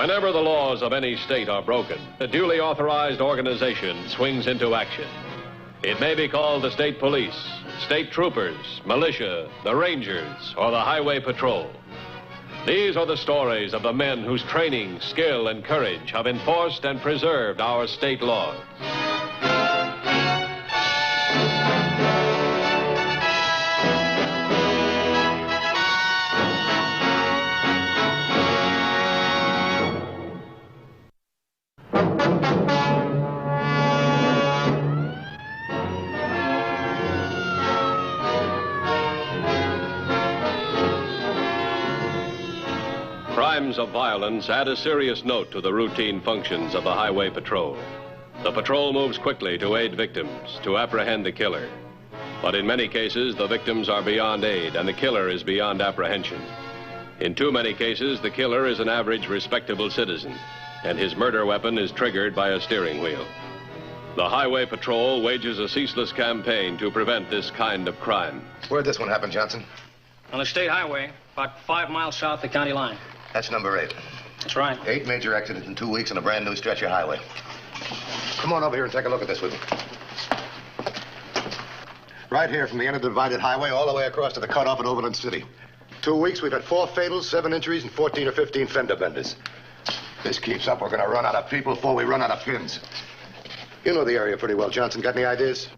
Whenever the laws of any state are broken, a duly authorized organization swings into action. It may be called the state police, state troopers, militia, the rangers, or the highway patrol. These are the stories of the men whose training, skill, and courage have enforced and preserved our state laws. Crimes of violence add a serious note to the routine functions of the highway patrol. The patrol moves quickly to aid victims, to apprehend the killer. But in many cases, the victims are beyond aid and the killer is beyond apprehension. In too many cases, the killer is an average, respectable citizen, and his murder weapon is triggered by a steering wheel. The highway patrol wages a ceaseless campaign to prevent this kind of crime. Where'd this one happen, Johnson? On the state highway, about 5 miles south of the county line. That's number 8. That's right. 8 major accidents in 2 weeks on a brand new stretch of highway. Come on over here and take a look at this with me. Right here from the end of the divided highway all the way across to the cutoff at Overland City. 2 weeks, we've had 4 fatals, 7 injuries, and 14 or 15 fender benders. If this keeps up, we're going to run out of people before we run out of pins. You know the area pretty well, Johnson. Got any ideas?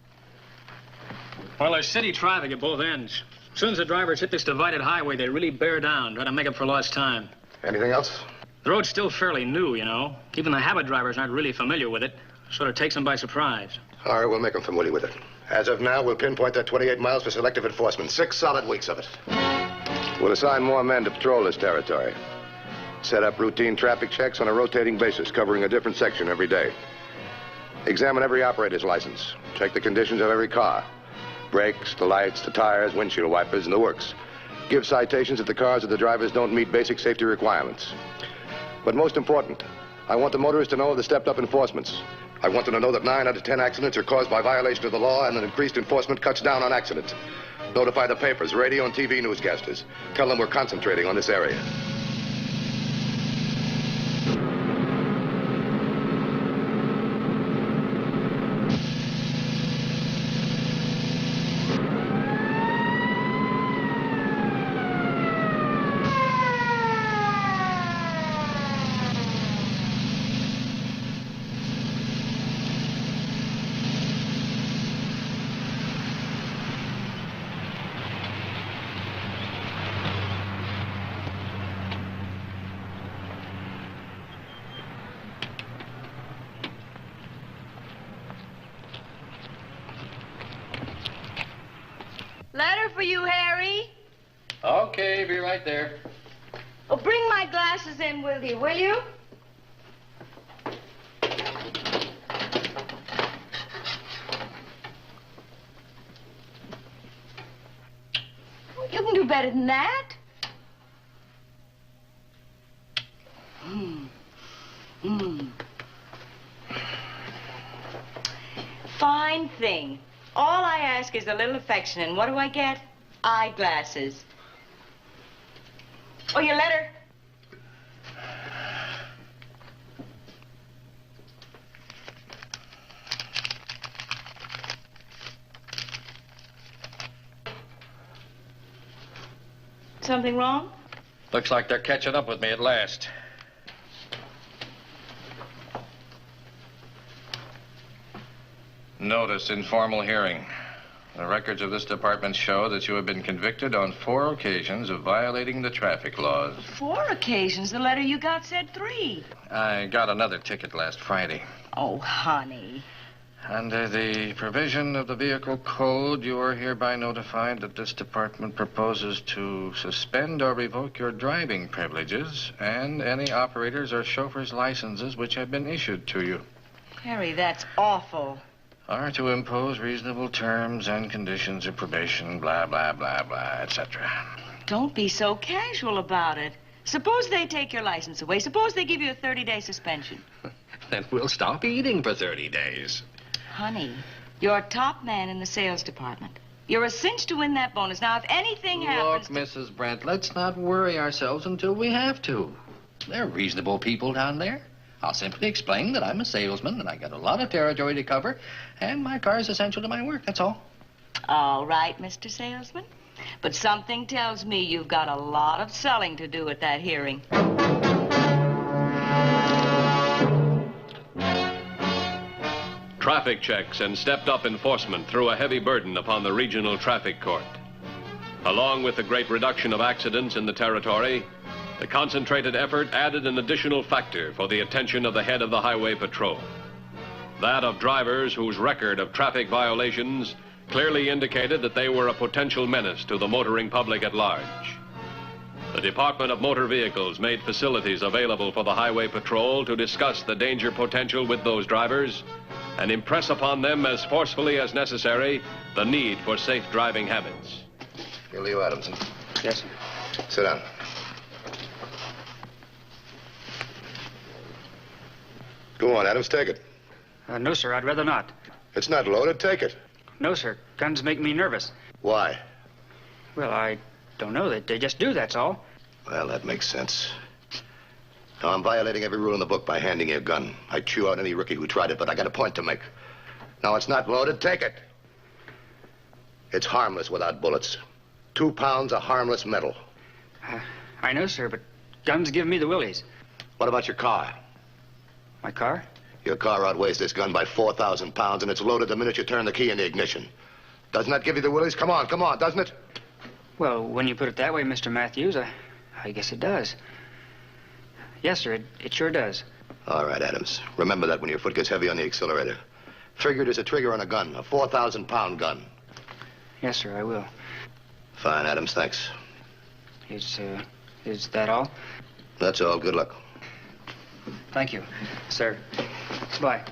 Well, there's city traffic at both ends. As soon as the drivers hit this divided highway, they really bear down, try to make up for lost time. Anything else? The road's still fairly new, you know. Even the habit drivers aren't really familiar with it. Sort of takes them by surprise. All right, we'll make them familiar with it. As of now, we'll pinpoint that 28 miles for selective enforcement. 6 solid weeks of it. We'll assign more men to patrol this territory. Set up routine traffic checks on a rotating basis, covering a different section every day. Examine every operator's license. Check the conditions of every car. Brakes, the lights, the tires, windshield wipers, and the works. Give citations if the cars or the drivers don't meet basic safety requirements. But most important, I want the motorists to know of the stepped-up enforcements. I want them to know that 9 out of 10 accidents are caused by violation of the law, and that increased enforcement cuts down on accidents. Notify the papers, radio, and TV newscasters. Tell them we're concentrating on this area. Letter for you, Harry. Okay, be right there. Oh, bring my glasses in with you, will you? Well, you can do better than that. Fine thing. All I ask is a little affection, and what do I get? Eyeglasses. Oh, your letter. Something wrong? Looks like they're catching up with me at last. Notice, informal hearing. The records of this department show that you have been convicted on 4 occasions of violating the traffic laws. 4 occasions. The letter you got said 3. I got another ticket last Friday. Oh, honey. Under the provision of the vehicle code, you are hereby notified that this department proposes to suspend or revoke your driving privileges and any operators or chauffeurs' licenses which have been issued to you. Harry, that's awful. Are to impose reasonable terms and conditions of probation, blah, blah, blah, blah, etc. Don't be so casual about it. Suppose they take your license away. Suppose they give you a 30-day suspension. Then we'll stop eating for 30 days. Honey, you're top man in the sales department. You're a cinch to win that bonus. Now, if anything happens... Look, Mrs. Brent, let's not worry ourselves until we have to. They're reasonable people down there. I'll simply explain that I'm a salesman and I got a lot of territory to cover, and my car is essential to my work, that's all. All right, Mr. Salesman. But something tells me you've got a lot of selling to do at that hearing. Traffic checks and stepped-up enforcement threw a heavy burden upon the regional traffic court. Along with the great reduction of accidents in the territory, the concentrated effort added an additional factor for the attention of the head of the Highway Patrol. That of drivers whose record of traffic violations clearly indicated that they were a potential menace to the motoring public at large. The Department of Motor Vehicles made facilities available for the Highway Patrol to discuss the danger potential with those drivers and impress upon them as forcefully as necessary the need for safe driving habits. Here, Leo Adamson. Yes, sir. Sit down. Go on, Adams, take it. No, sir, I'd rather not. It's not loaded. Take it. No, sir. Guns make me nervous. Why? Well, I don't know. They just do, that's all. Well, that makes sense. Now, I'm violating every rule in the book by handing you a gun. I'd chew out any rookie who tried it, but I got a point to make. Now, it's not loaded. Take it. It's harmless without bullets. 2 pounds of harmless metal. I know, sir, but guns give me the willies. What about your car? My car? Your car outweighs this gun by 4,000 pounds, and it's loaded the minute you turn the key in the ignition. Doesn't that give you the willies? Come on, doesn't it? Well, when you put it that way, Mr. Matthews, I guess it does. Yes, sir, it sure does. All right, Adams. Remember that when your foot gets heavy on the accelerator. Figured as a trigger on a gun, a 4,000-pound gun. Yes, sir, I will. Fine, Adams, thanks. Is that all? That's all. Good luck. Thank you, sir. Bye.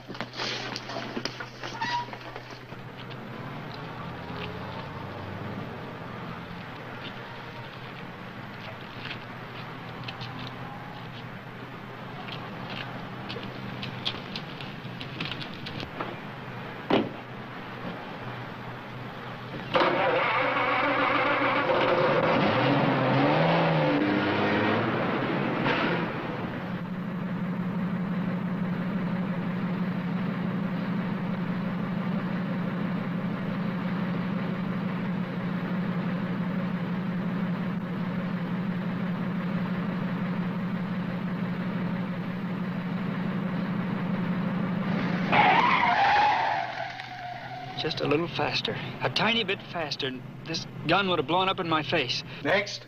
Just a little faster. A tiny bit faster, and this gun would have blown up in my face. Next.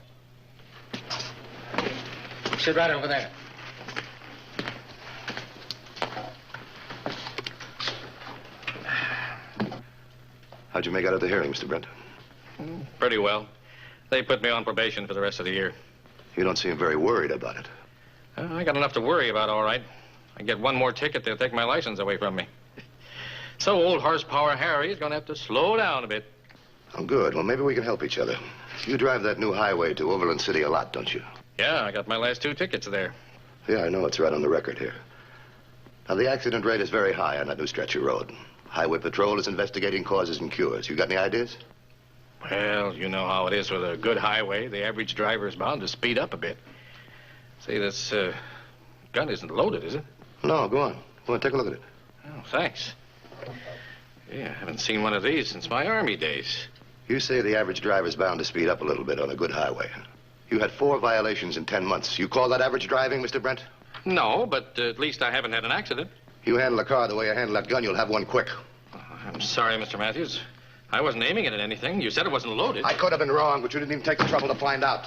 Sit right over there. How'd you make out at the hearing, Mr. Brent? Pretty well. They put me on probation for the rest of the year. You don't seem very worried about it. I got enough to worry about, all right. I get one more ticket, they'll take my license away from me. So old horsepower Harry is going to have to slow down a bit. Oh, good. Well, maybe we can help each other. You drive that new highway to Overland City a lot, don't you? Yeah, I got my last 2 tickets there. Yeah, I know. It's right on the record here. Now, the accident rate is very high on that new stretch of road. Highway Patrol is investigating causes and cures. You got any ideas? Well, you know how it is with a good highway. The average driver is bound to speed up a bit. See, this gun isn't loaded, is it? No, go on. Go on, take a look at it. Oh, thanks. Yeah, I haven't seen one of these since my Army days. You say the average driver's bound to speed up a little bit on a good highway. You had 4 violations in 10 months. You call that average driving, Mr. Brent? No, but at least I haven't had an accident. You handle a car the way you handle that gun, you'll have one quick. I'm sorry, Mr. Matthews. I wasn't aiming it at anything. You said it wasn't loaded. I could have been wrong, but you didn't even take the trouble to find out.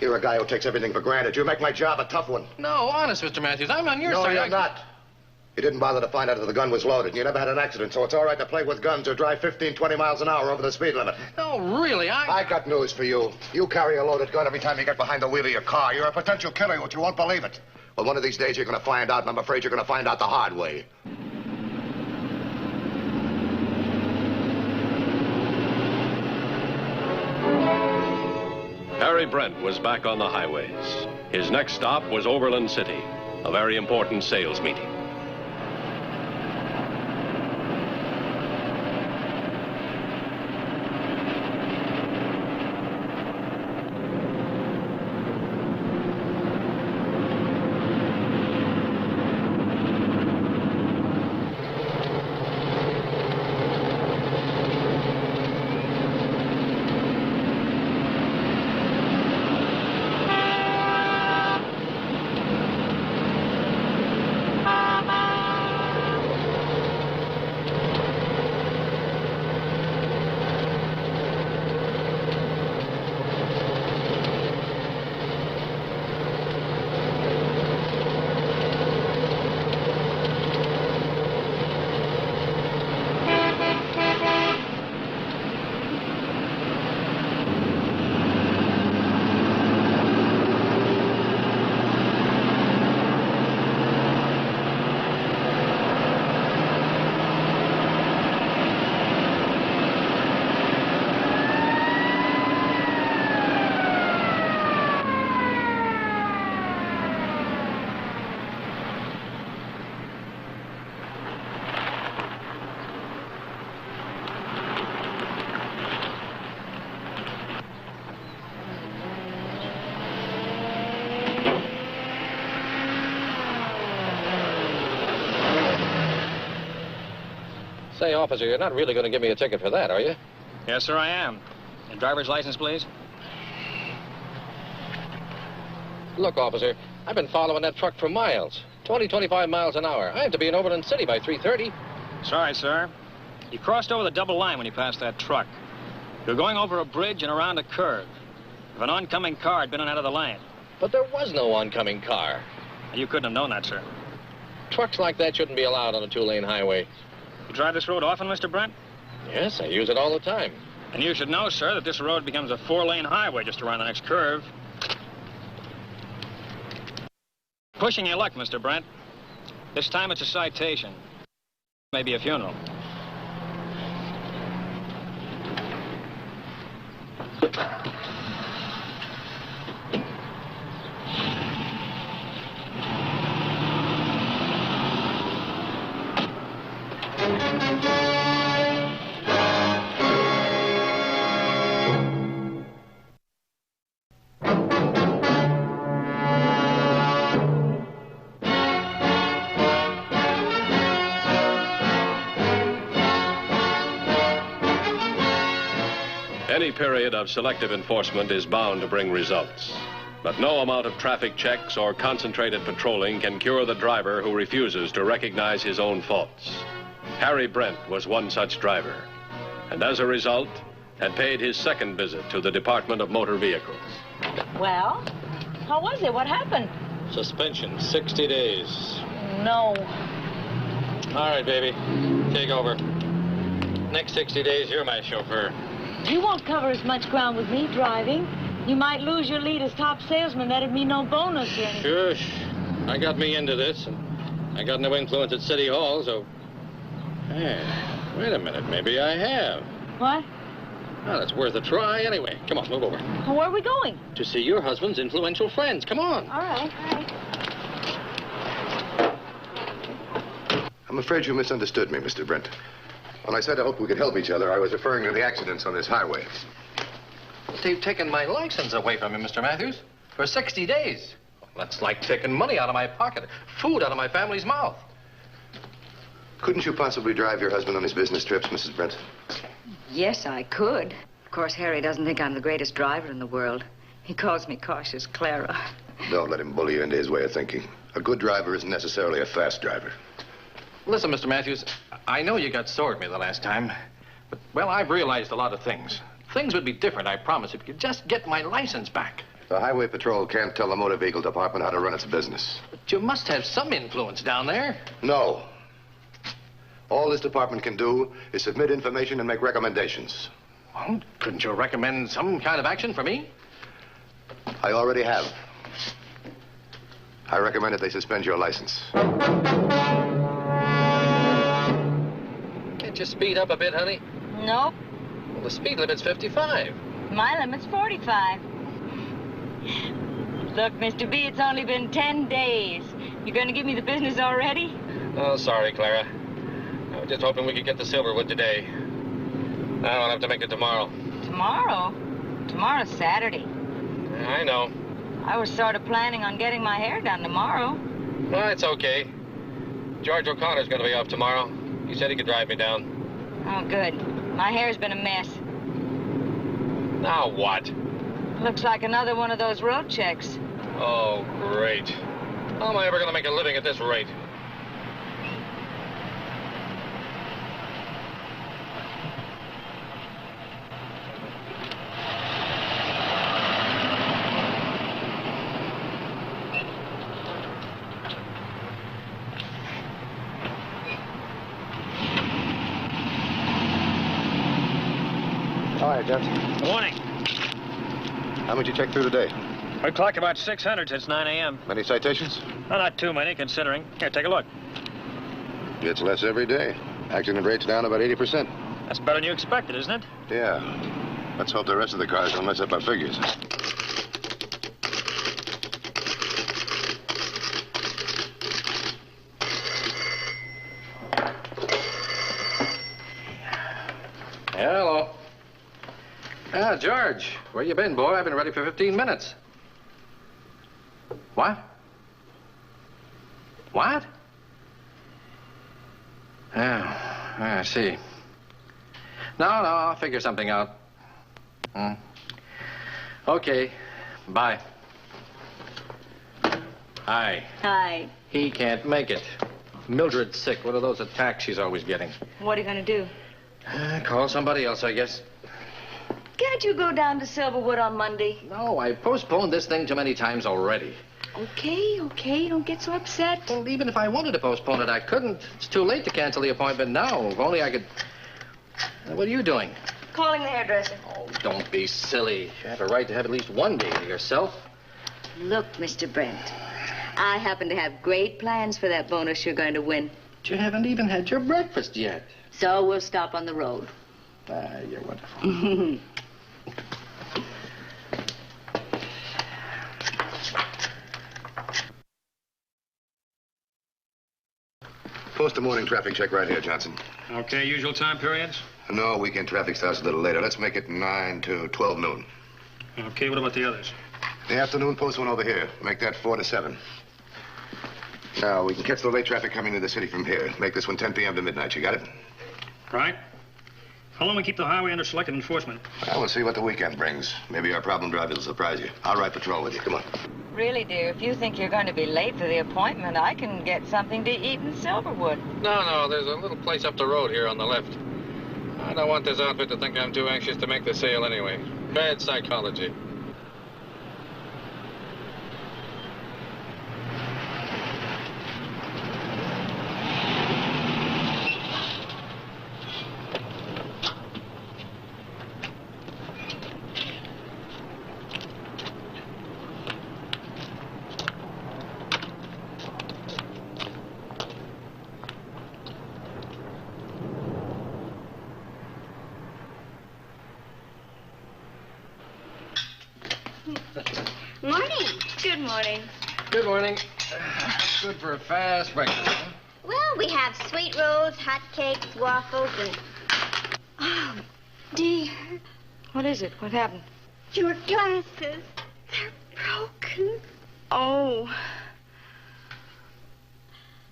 You're a guy who takes everything for granted. You make my job a tough one. No, honest, Mr. Matthews, I'm on your side. No, you're not. You didn't bother to find out if the gun was loaded, and you never had an accident, so it's all right to play with guns or drive 15, 20 miles an hour over the speed limit. No, really, I got news for you. You carry a loaded gun every time you get behind the wheel of your car. You're a potential killer, but you won't believe it. Well, one of these days you're going to find out, and I'm afraid you're going to find out the hard way. Harry Brent was back on the highways. His next stop was Overland City, a very important sales meeting. officer, you're not really going to give me a ticket for that, are you? Yes, sir, I am. Your driver's license, please? Look, officer, I've been following that truck for miles. 25 miles an hour. I have to be in Overland City by 3:30. Sorry, sir. You crossed over the double line when you passed that truck. You're going over a bridge and around a curve. If an oncoming car had been out of the lane. But there was no oncoming car. You couldn't have known that, sir. Trucks like that shouldn't be allowed on a 2-lane highway. You drive this road often, Mr. Brent? Yes, I use it all the time. And you should know, sir, that this road becomes a 4-lane highway just around the next curve. Pushing your luck, Mr. Brent. This time it's a citation. Maybe a funeral. Any period of selective enforcement is bound to bring results. But no amount of traffic checks or concentrated patrolling can cure the driver who refuses to recognize his own faults. Harry Brent was one such driver, and as a result, had paid his second visit to the Department of Motor Vehicles. Well, how was it? What happened? Suspension, 60 days. No. All right, baby. Take over. Next 60 days, you're my chauffeur. You won't cover as much ground with me driving. You might lose your lead as top salesman. That'd mean no bonus or anything. Shush. I got me into this, and I got no influence at City Hall, so... Hey, wait a minute. Maybe I have. What? Well, it's worth a try anyway. Come on, move over. Well, where are we going? To see your husband's influential friends. Come on. All right. I'm afraid you misunderstood me, Mr. Brent. When I said I hoped we could help each other, I was referring to the accidents on this highway. They've taken my license away from me, Mr. Matthews, for 60 days. That's like taking money out of my pocket, food out of my family's mouth. Couldn't you possibly drive your husband on his business trips, Mrs. Brent? Yes, I could. Of course, Harry doesn't think I'm the greatest driver in the world. He calls me Cautious Clara. Don't let him bully you into his way of thinking. A good driver isn't necessarily a fast driver. Listen, Mr. Matthews, I know you got sore at me the last time, but, well, I've realized a lot of things. Things would be different, I promise, if you could just get my license back. The Highway Patrol can't tell the Motor Vehicle Department how to run its business. But you must have some influence down there. No. All this department can do is submit information and make recommendations. Well, couldn't you recommend some kind of action for me? I already have. I recommend that they suspend your license. Can't you speed up a bit, honey? Nope. Well, the speed limit's 55. My limit's 45. Look, Mr. B, it's only been 10 days. You going to give me the business already? Oh, sorry, Clara. I was just hoping we could get to Silverwood today. I don't have to make it tomorrow. Tomorrow? Tomorrow's Saturday. I know. I was sort of planning on getting my hair done tomorrow. Well, it's okay. George O'Connor's going to be off tomorrow. He said he could drive me down. Oh, good. My hair's been a mess. Now what? Looks like another one of those road checks. Oh, great. How am I ever going to make a living at this rate? Hi, gents. Good morning. How much you check through today? We clocked about 600 since 9 a.m. Many citations? Well, not too many, considering. Here, take a look. Gets less every day. Accident rate's down about 80%. That's better than you expected, isn't it? Yeah. Let's hope the rest of the cars don't mess up our figures. Hello. Ah, George, where you been, boy? I've been ready for 15 minutes. What? What? Oh, I see. No, I'll figure something out. Okay, bye. Hi. Hi. He can't make it. Mildred's sick. One of those attacks she's always getting. What are you going to do? Call somebody else, I guess. Can't you go down to Silverwood on Monday? No, I've postponed this thing too many times already. Okay. Don't get so upset. Well, even if I wanted to postpone it, I couldn't. It's too late to cancel the appointment now. If only I could... What are you doing? Calling the hairdresser. Oh, don't be silly. You have a right to have at least one day to yourself. Look, Mr. Brent, I happen to have great plans for that bonus you're going to win. But you haven't even had your breakfast yet. So we'll stop on the road. You're wonderful. Post a morning traffic check right here, Johnson. Okay, usual time periods? No, weekend traffic starts a little later. Let's make it 9 to 12 noon. Okay, what about the others? The afternoon, post one over here. Make that 4 to 7. Now, we can catch the late traffic coming to the city from here. Make this one 10 p.m. to midnight. You got it? Right. How long we keep the highway under selective enforcement? Well, we'll see what the weekend brings. Maybe our problem drivers will surprise you. I'll ride patrol with you. Come on. Really, dear, if you think you're going to be late for the appointment, I can get something to eat in Silverwood. No, there's a little place up the road here on the left. I don't want this outfit to think I'm too anxious to make the sale anyway. Bad psychology. Morning. Good morning. Good morning. Good for a fast breakfast. Huh? Well, we have sweet rolls, hot cakes, waffles, and... Oh, dear. What is it? What happened? Your glasses. They're broken. Oh.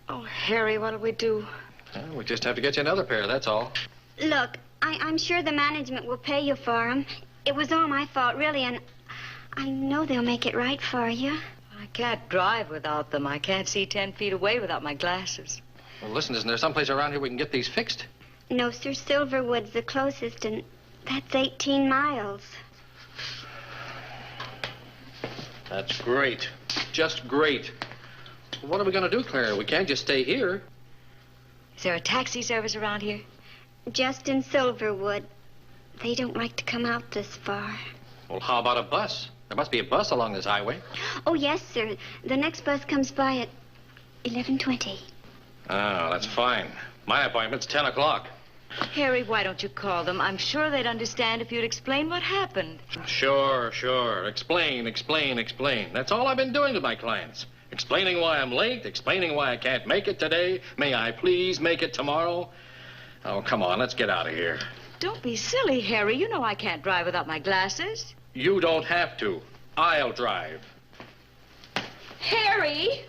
Oh, Harry, what'll we do? Well, we just have to get you another pair, that's all. Look, I'm sure the management will pay you for them. It was all my fault, really, and I know they'll make it right for you. I can't drive without them. I can't see 10 feet away without my glasses. Well, listen, isn't there someplace around here we can get these fixed? No, sir, Silverwood's the closest, and that's 18 miles. That's great. Just great. Well, what are we going to do, Clara? We can't just stay here. Is there a taxi service around here? Just in Silverwood. They don't like to come out this far. Well, how about a bus? There must be a bus along this highway. Oh, yes, sir. The next bus comes by at 11:20. Oh, that's fine. My appointment's 10 o'clock. Harry, why don't you call them? I'm sure they'd understand if you'd explain what happened. Sure. Explain. That's all I've been doing to my clients. Explaining why I'm late, explaining why I can't make it today. May I please make it tomorrow? Oh, come on, let's get out of here. Don't be silly, Harry. You know I can't drive without my glasses. You don't have to. I'll drive. Harry!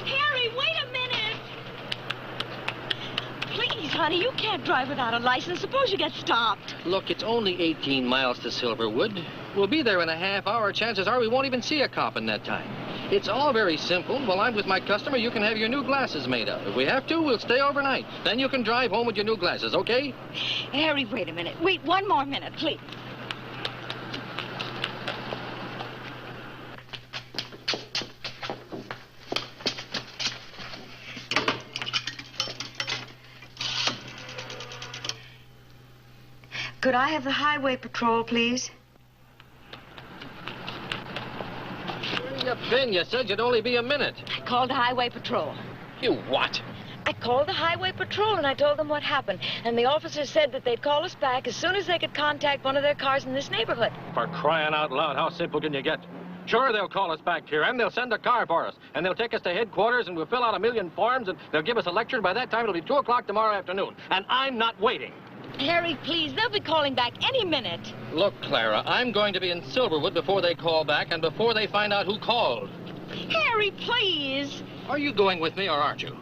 Harry, wait a minute! Please, honey, you can't drive without a license. Suppose you get stopped. Look, it's only 18 miles to Silverwood. We'll be there in a half hour. Chances are we won't even see a cop in that time. It's all very simple. While I'm with my customer, you can have your new glasses made up. If we have to, we'll stay overnight. Then you can drive home with your new glasses, okay? Harry, wait a minute. Wait one more minute, please. Could I have the highway patrol, please? Where you been? You said you'd only be a minute. I called the highway patrol. You what? I called the highway patrol and I told them what happened. And the officers said that they'd call us back as soon as they could contact one of their cars in this neighborhood. For crying out loud, how simple can you get? Sure, they'll call us back here, and they'll send a car for us. And they'll take us to headquarters, and we'll fill out a million forms, and they'll give us a lecture, and by that time it'll be 2 o'clock tomorrow afternoon. And I'm not waiting. Harry, please, they'll be calling back any minute. Look, Clara, I'm going to be in Silverwood before they call back and before they find out who called. Harry, please. Are you going with me or aren't you?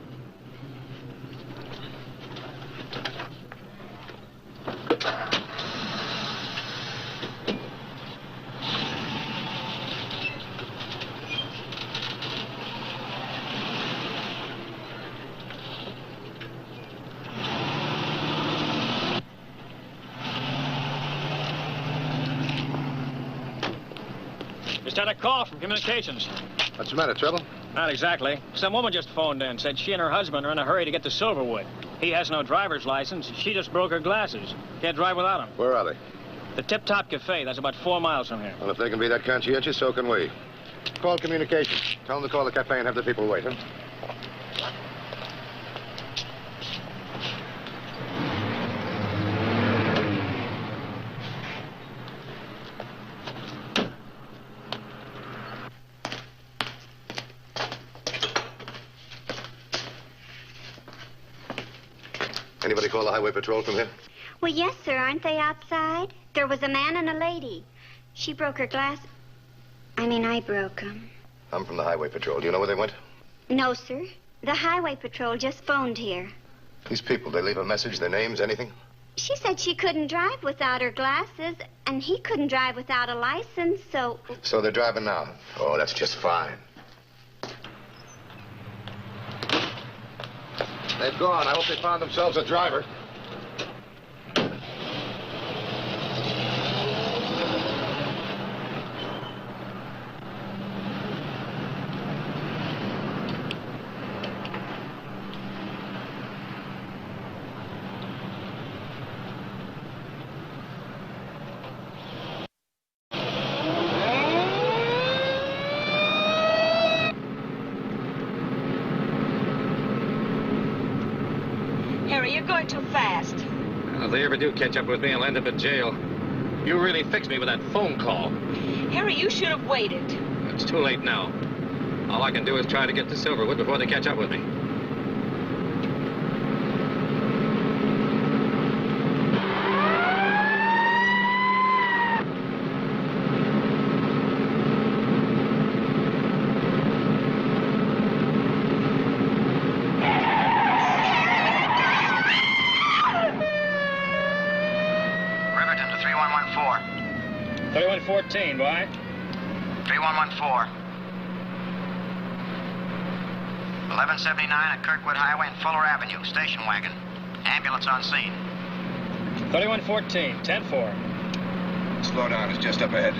Just had a call from communications. What's the matter, trouble? Not exactly. Some woman just phoned in, said she and her husband are in a hurry to get to Silverwood. He has no driver's license. She just broke her glasses. Can't drive without them. Where are they? The Tip Top Cafe. That's about 4 miles from here. Well, if they can be that conscientious, so can we. Call communications. Tell them to call the cafe and have the people wait, huh? Anybody call the highway patrol from here? Well, yes, sir. Aren't they outside? There was a man and a lady. She broke her glass. I broke them. I'm from the highway patrol. Do you know where they went? No, sir. The highway patrol just phoned here. These people, they leave a message, their names, anything? She said she couldn't drive without her glasses, and he couldn't drive without a license, so... So they're driving now. Oh, that's just fine. They've gone. I hope they found themselves a driver. Harry, you're going too fast. Well, if they ever do catch up with me, I'll end up in jail. You really fixed me with that phone call. Harry, you should have waited. It's too late now. All I can do is try to get to Silverwood before they catch up with me. Riverton to 3114. 3114, boy. 3114. 1179 at Kirkwood Highway and Fuller Avenue. Station wagon. Ambulance on scene. 3114, 10-4. Slow down. It's just up ahead.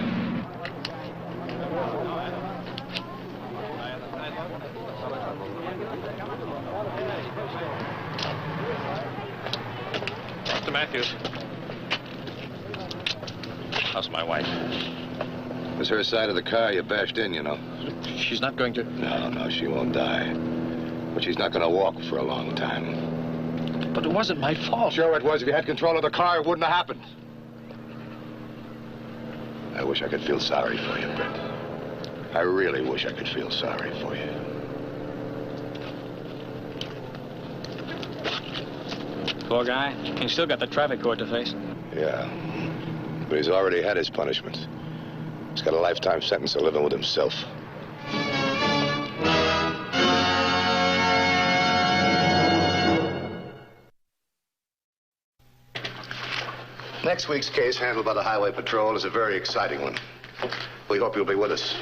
Mr. Matthews. How's my wife? It was her side of the car you bashed in, you know. She's not going to... No, she won't die. But she's not going to walk for a long time. But it wasn't my fault. Sure it was. If you had control of the car, it wouldn't have happened. I wish I could feel sorry for you, Brent. I really wish I could feel sorry for you. Poor guy. He's still got the traffic court to face. Yeah. But he's already had his punishment. He's got a lifetime sentence of living with himself. Next week's case, handled by the Highway Patrol, is a very exciting one. We hope you'll be with us.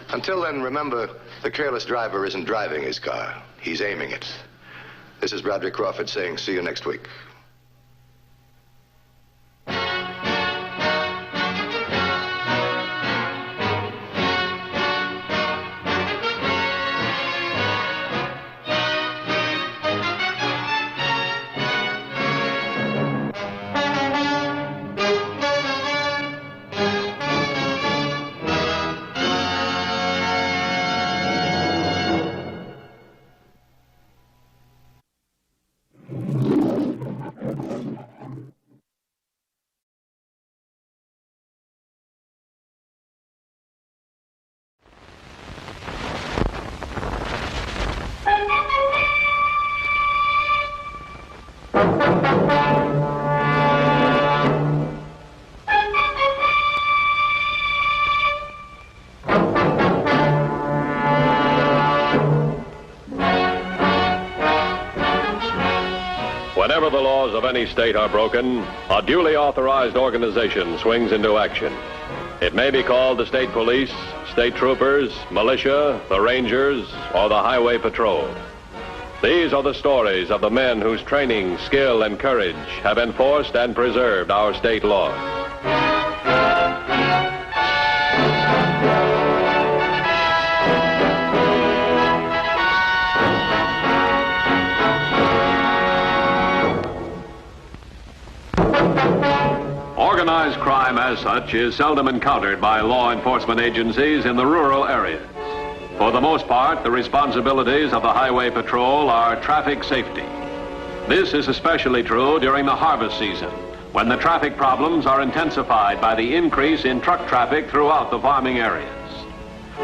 Until then, remember, the careless driver isn't driving his car. He's aiming it. This is Broderick Crawford saying, see you next week. Whenever the laws of any state are broken, a duly authorized organization swings into action. It may be called the state police, state troopers, militia, the rangers, or the highway patrol. These are the stories of the men whose training, skill, and courage have enforced and preserved our state laws. Organized crime as such is seldom encountered by law enforcement agencies in the rural areas. For the most part, the responsibilities of the Highway Patrol are traffic safety. This is especially true during the harvest season, when the traffic problems are intensified by the increase in truck traffic throughout the farming areas.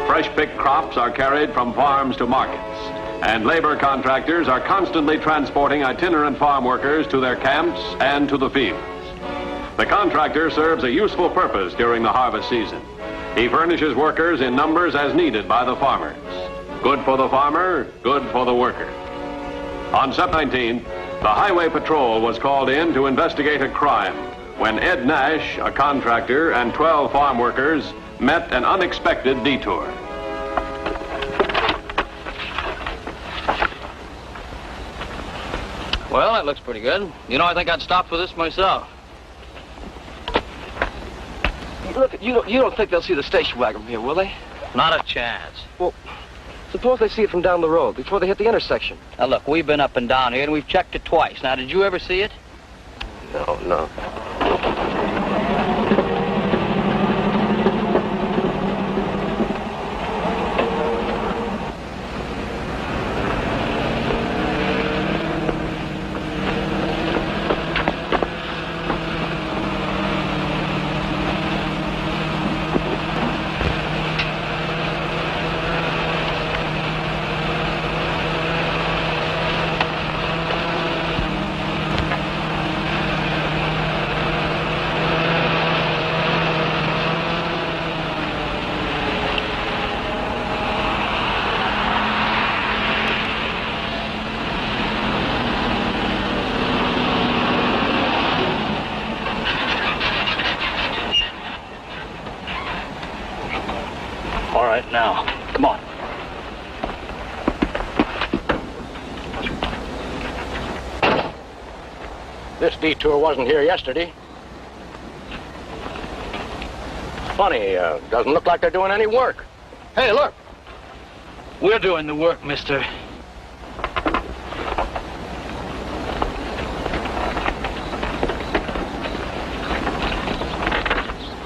Fresh-picked crops are carried from farms to markets, and labor contractors are constantly transporting itinerant farm workers to their camps and to the fields. The contractor serves a useful purpose during the harvest season. He furnishes workers in numbers as needed by the farmers. Good for the farmer, good for the worker. On September 19th, the Highway Patrol was called in to investigate a crime when Ed Nash, a contractor, and 12 farm workers met an unexpected detour. Well, that looks pretty good. You know, I think I'd stop for this myself. Look, you don't think they'll see the station wagon from here, will they? Not a chance. Well, suppose they see it from down the road, before they hit the intersection. Now, look, we've been up and down here, and we've checked it twice. Now, did you ever see it? No. All right, now, come on. This detour wasn't here yesterday. Funny, doesn't look like they're doing any work. Hey, look. We're doing the work, mister.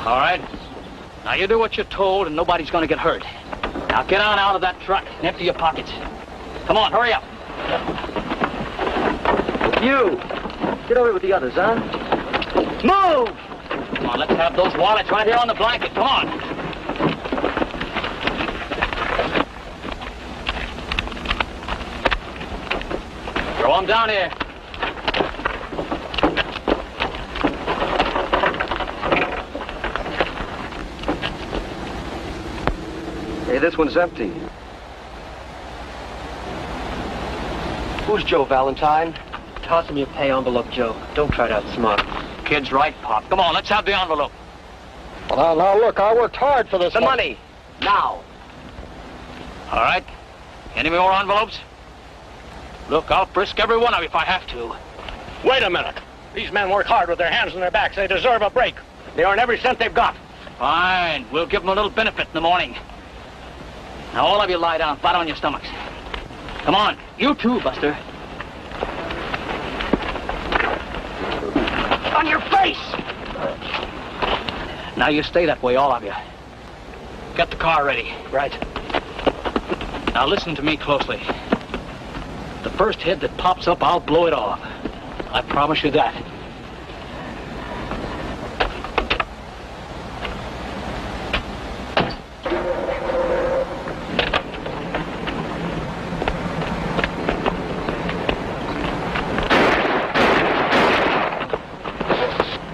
All right. Now, you do what you're told, and nobody's going to get hurt. Now, get on out of that truck and empty your pockets. Come on, hurry up. You! Get over with the others, huh? Move! Come on, let's have those wallets right here on the blanket. Come on. Throw them down here. Hey, this one's empty. Who's Joe Valentine? Toss him your pay envelope, Joe. Don't try to outsmart him. Kid's right, Pop. Come on, let's have the envelope. Well, now, look, I worked hard for this. The money. Now. All right. Any more envelopes? Look, I'll frisk every one of you if I have to. Wait a minute. These men work hard with their hands on their backs. They deserve a break. They earn every cent they've got. Fine. We'll give them a little benefit in the morning. Now, all of you lie down, flat on your stomachs. Come on. You too, Buster. On your face! Now you stay that way, all of you. Get the car ready. Right. Now listen to me closely. The first head that pops up, I'll blow it off. I promise you that.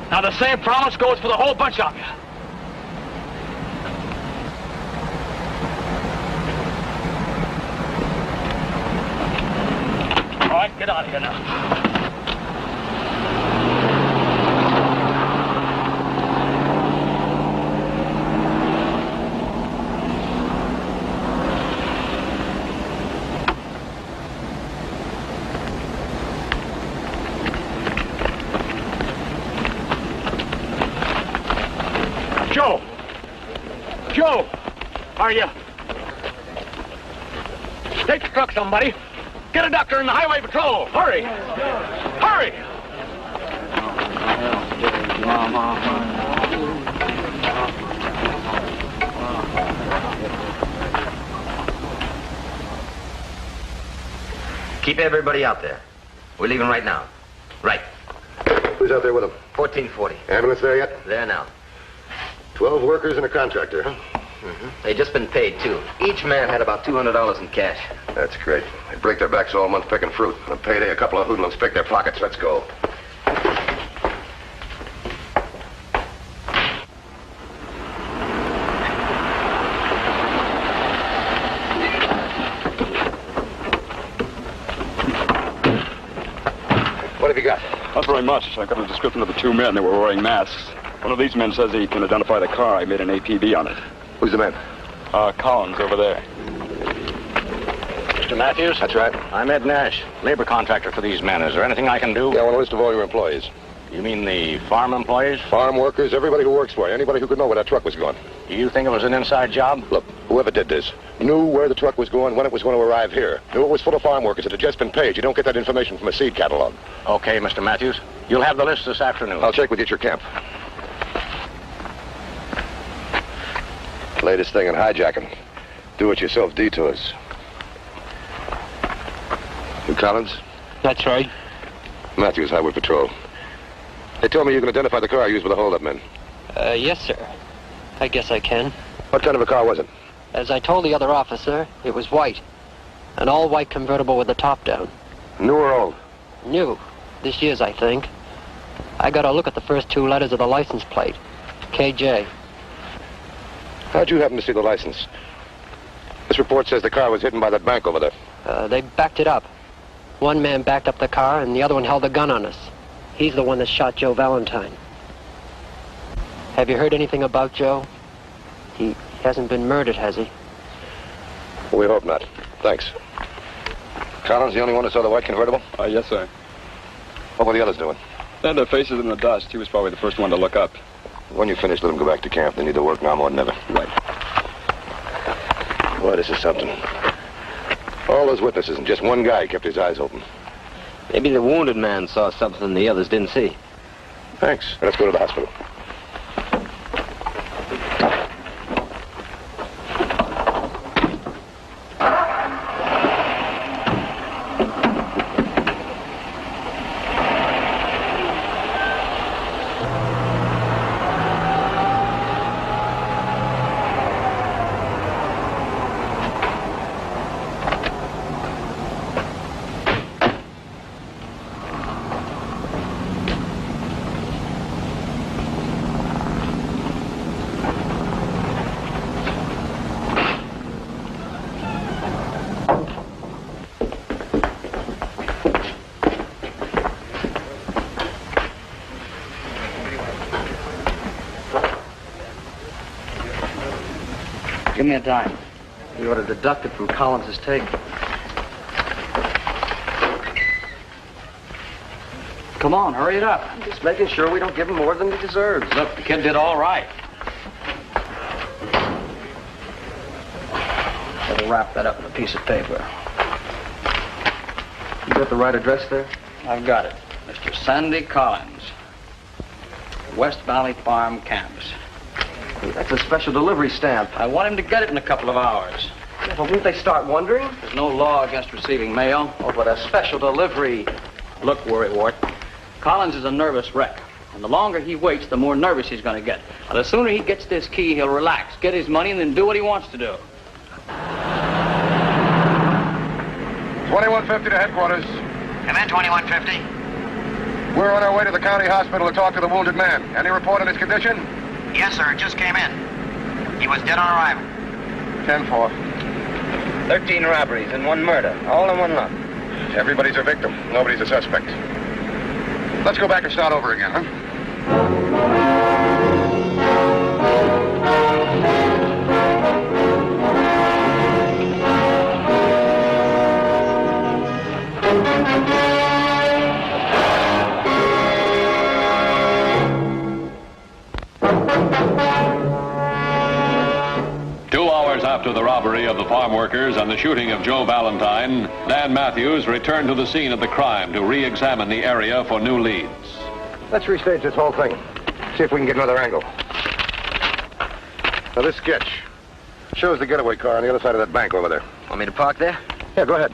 Now, the same promise goes for the whole bunch of you. All right, get out of here now. Joe! Are you? Take the truck, somebody. Get a doctor in the Highway Patrol. Hurry! Hurry! Keep everybody out there. We're leaving right now. Right. Who's out there with him? 1440. Ambulance there yet? There now. 12 workers and a contractor, huh? Mm-hmm. They just been paid, too. Each man had about $200 in cash. That's great. They break their backs all month picking fruit. On a payday, a couple of hoodlums pick their pockets. Let's go. What have you got? Not very much. I got a description of the two men. They were wearing masks. One of these men says he can identify the car. He made an APB on it. Who's the man? Collins over there. Mr. Matthews? That's right. I'm Ed Nash, labor contractor for these men. Is there anything I can do? Yeah, I want a list of all your employees. You mean the farm employees? Farm workers, everybody who works for you. Anybody who could know where that truck was going. Do you think it was an inside job? Look, whoever did this knew where the truck was going, when it was going to arrive here. Knew it was full of farm workers. It had just been paid. You don't get that information from a seed catalog. Okay, Mr. Matthews. You'll have the list this afternoon. I'll check with you at your camp. Latest thing in hijacking. Do-it-yourself detours. You Collins? That's right. Matthews, Highway Patrol. They told me you can identify the car used by the hold-up men. Yes, sir. I guess I can. What kind of a car was it? As I told the other officer, it was white. An all-white convertible with the top down. New or old? New. This year's, I think. I got a look at the first two letters of the license plate. KJ. How'd you happen to see the license? This report says the car was hidden by that bank over there. They backed it up. One man backed up the car, and the other one held the gun on us. He's the one that shot Joe Valentine. Have you heard anything about Joe? He hasn't been murdered, has he? We hope not. Thanks. Collins, the only one who saw the white convertible? Yes, sir. What were the others doing? They had their faces in the dust. He was probably the first one to look up. When you finish, let them go back to camp. They need to work now more than ever. Right. Boy, this is something. All those witnesses and just one guy kept his eyes open. Maybe the wounded man saw something the others didn't see. Thanks. Let's go to the hospital. Give me a dime. We ought to deduct it from Collins's take. Come on, hurry it up. I'm just making sure we don't give him more than he deserves. Look, the kid did all right. Better wrap that up in a piece of paper. You got the right address there? I've got it. Mr. Sandy Collins. West Valley Farm Camps. That's a special delivery stamp. I want him to get it in a couple of hours. Yeah, but won't they start wondering? There's no law against receiving mail. Oh, but a special delivery. Look, Worrywart, Collins is a nervous wreck. And the longer he waits, the more nervous he's going to get. Now, the sooner he gets this key, he'll relax, get his money, and then do what he wants to do. 2150 to headquarters. Come in, 2150. We're on our way to the county hospital to talk to the wounded man. Any report on his condition? Yes, sir. It just came in. He was dead on arrival. 10-4. 13 robberies and 1 murder, all in one lump. Everybody's a victim. Nobody's a suspect. Let's go back and start over again, huh? After the robbery of the farm workers and the shooting of Joe Valentine, Dan Matthews returned to the scene of the crime to re-examine the area for new leads. Let's restage this whole thing. See if we can get another angle. Now, this sketch shows the getaway car on the other side of that bank over there. Want me to park there? Yeah, go ahead.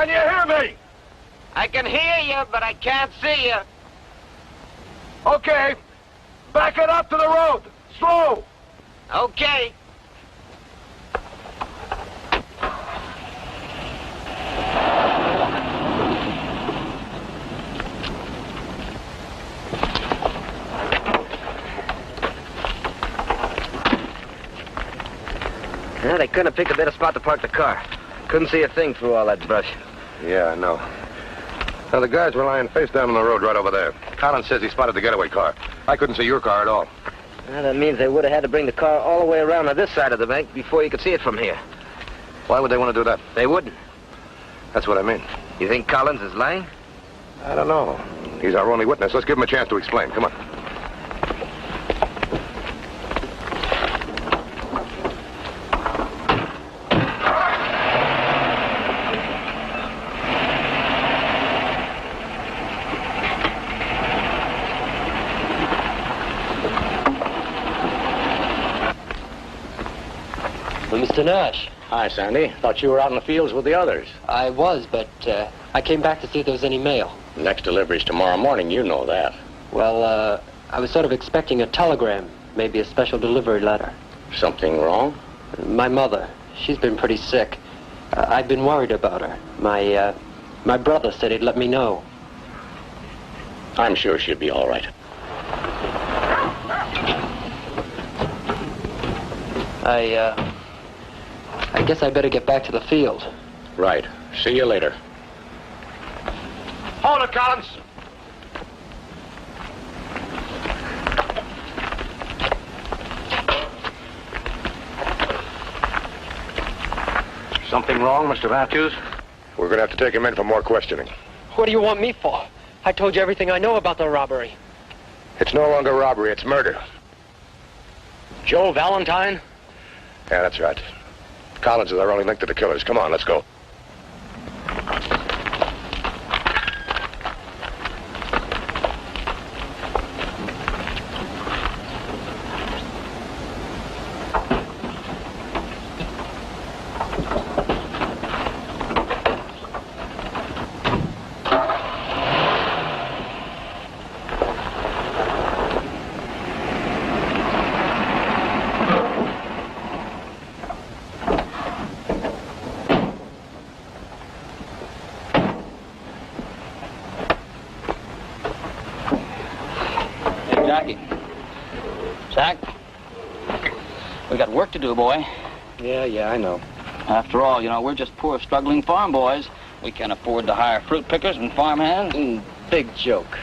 Can you hear me? I can hear you, but I can't see you. Okay. Back it up to the road. Slow. Okay. Yeah, they couldn't have picked a better spot to park the car. Couldn't see a thing through all that brush. Yeah, I know. Now, the guys were lying face down on the road right over there. Collins says he spotted the getaway car. I couldn't see your car at all. Well, that means they would have had to bring the car all the way around to this side of the bank before you could see it from here. Why would they want to do that? They wouldn't. That's what I mean. You think Collins is lying? I don't know. He's our only witness. Let's give him a chance to explain. Come on. Mr. Nash. Hi, Sandy. Thought you were out in the fields with the others. I was, but I came back to see if there was any mail. Next delivery's tomorrow morning. You know that. Well, I was sort of expecting a telegram, maybe a special delivery letter. Something wrong? My mother. She's been pretty sick. I've been worried about her. My brother said he'd let me know. I'm sure she'll be all right. I guess I better get back to the field. Right. See you later. Hold it, Collins. Something wrong, Mr. Matthews? We're going to have to take him in for more questioning. What do you want me for? I told you everything I know about the robbery. It's no longer robbery, it's murder. Joe Valentine? Yeah, that's right. Collins is our only link to the killers. Come on, let's go. Zach, we got work to do, boy. Yeah, I know. After all, we're just poor, struggling farm boys. We can't afford to hire fruit pickers and farmhands. Big joke.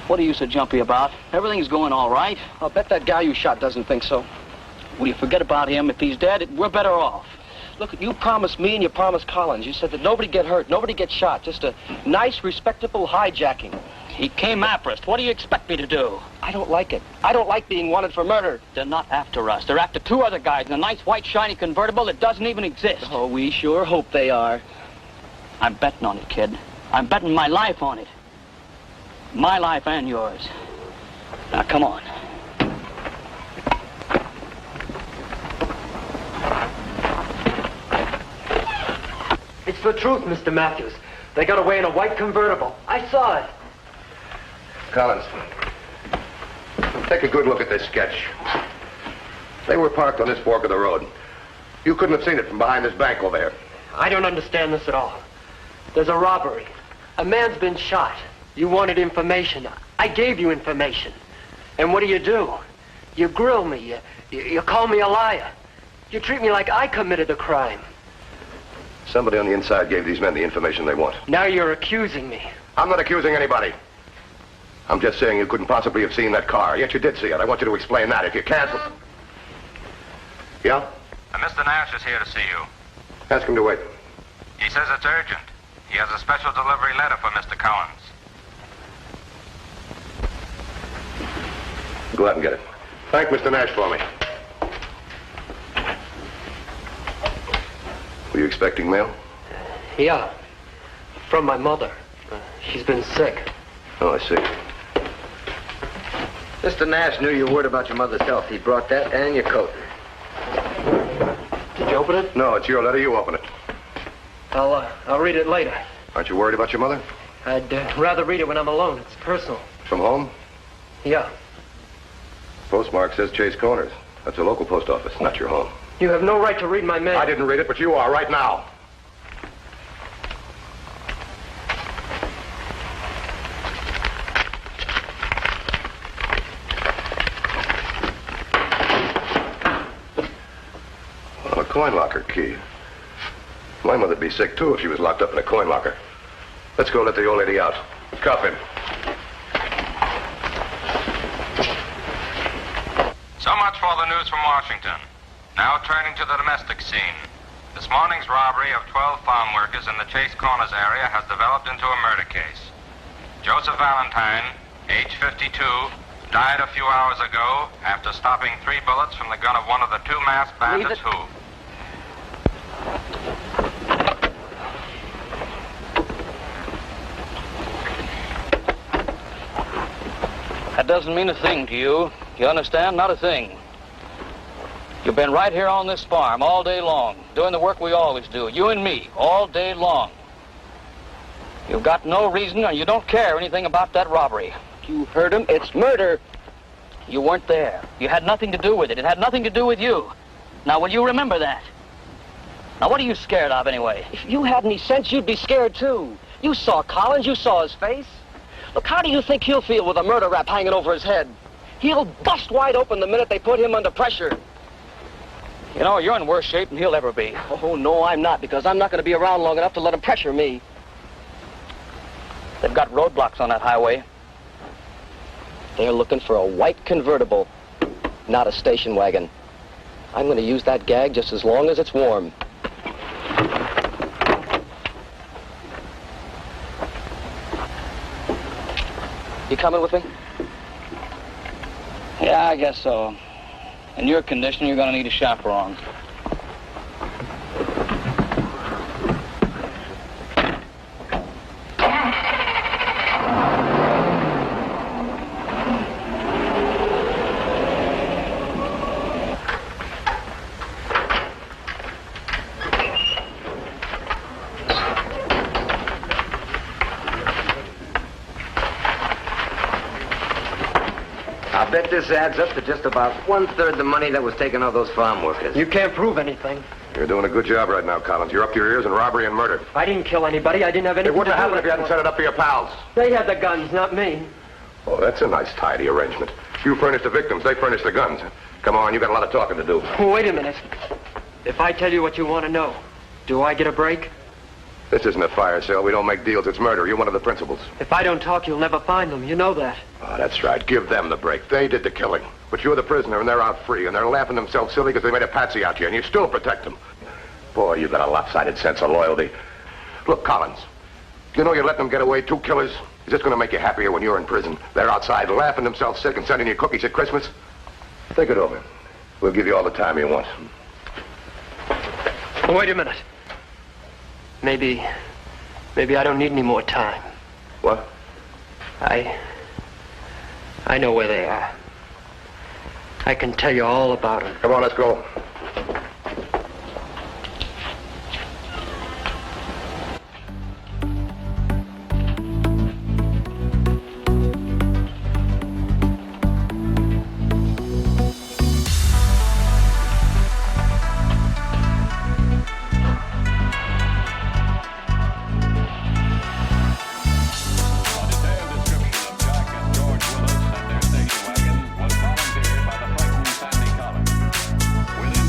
What are you so jumpy about? Everything's going all right. I'll bet that guy you shot doesn't think so. Will you forget about him? If he's dead, we're better off. Look, you promised me and you promised Collins. You said that nobody get hurt, nobody get shot. Just a nice, respectable hijacking. He came after us. What do you expect me to do? I don't like it. I don't like being wanted for murder. They're not after us. They're after two other guys in a nice, white, shiny convertible that doesn't even exist. Oh, we sure hope they are. I'm betting on it, kid. I'm betting my life on it. My life and yours. Now, come on. It's the truth, Mr. Matthews. They got away in a white convertible. I saw it. Collins, take a good look at this sketch. They were parked on this fork of the road. You couldn't have seen it from behind this bank over there. I don't understand this at all. There's a robbery. A man's been shot. You wanted information. I gave you information. And what do? You grill me. You call me a liar. You treat me like I committed the crime. Somebody on the inside gave these men the information they want. Now you're accusing me. I'm not accusing anybody. I'm just saying you couldn't possibly have seen that car, yet you did see it. I want you to explain that. If you can't... Yeah? Mr. Nash is here to see you. Ask him to wait. He says it's urgent. He has a special delivery letter for Mr. Collins. Go out and get it. Thank Mr. Nash for me. Were you expecting mail? Yeah. From my mother. She's been sick. Oh, I see. Mr. Nash knew you were worried about your mother's health. He brought that and your coat. Did you open it? No, it's your letter. You open it. I'll read it later. Aren't you worried about your mother? I'd rather read it when I'm alone. It's personal. From home? Yeah. Postmark says Chase Corners. That's a local post office, not your home. You have no right to read my mail. I didn't read it, but you are right now. A coin locker key. My mother'd be sick, too, if she was locked up in a coin locker. Let's go let the old lady out. Cuff him. So much for the news from Washington. Now turning to the domestic scene. This morning's robbery of 12 farm workers in the Chase Corners area has developed into a murder case. Joseph Valentine, age 52, died a few hours ago after stopping 3 bullets from the gun of one of the 2 masked bandits who... That doesn't mean a thing to you. You understand? Not a thing. You've been right here on this farm all day long, doing the work we always do, you and me, all day long. You've got no reason, or you don't care anything about that robbery. You heard him. It's murder. You weren't there. You had nothing to do with it. It had nothing to do with you. Now, will you remember that? Now, what are you scared of, anyway? If you had any sense, you'd be scared, too. You saw Collins. You saw his face. Look, how do you think he'll feel with a murder rap hanging over his head? He'll bust wide open the minute they put him under pressure. You know, you're in worse shape than he'll ever be. Oh, no, I'm not, because I'm not going to be around long enough to let him pressure me. They've got roadblocks on that highway. They're looking for a white convertible, not a station wagon. I'm going to use that gag just as long as it's warm. You coming with me? Yeah, I guess so. In your condition, you're going to need a chaperone. I bet this adds up to just about 1/3 the money that was taken off those farm workers. You can't prove anything. You're doing a good job right now, Collins. You're up to your ears in robbery and murder. I didn't kill anybody. I didn't have anything It wouldn't to have do happened if you hadn't set it up for your pals. They had the guns, not me. Oh, that's a nice, tidy arrangement. You furnish the victims, they furnish the guns. Come on, you got a lot of talking to do. Wait a minute. If I tell you what you want to know, do I get a break? This isn't a fire sale. We don't make deals. It's murder. You're one of the principals. If I don't talk, you'll never find them. You know that. Oh, that's right. Give them the break. They did the killing. But you're the prisoner, and they're out free, and they're laughing themselves silly because they made a patsy out you, and you still protect them. Boy, you got a lopsided sense of loyalty. Look, Collins, you know you let them get away, 2 killers? Is this going to make you happier when you're in prison? They're outside laughing themselves sick and sending you cookies at Christmas? Think it over. We'll give you all the time you want. Wait a minute. Maybe I don't need any more time. What? I know where they are. I can tell you all about them. Come on, let's go. With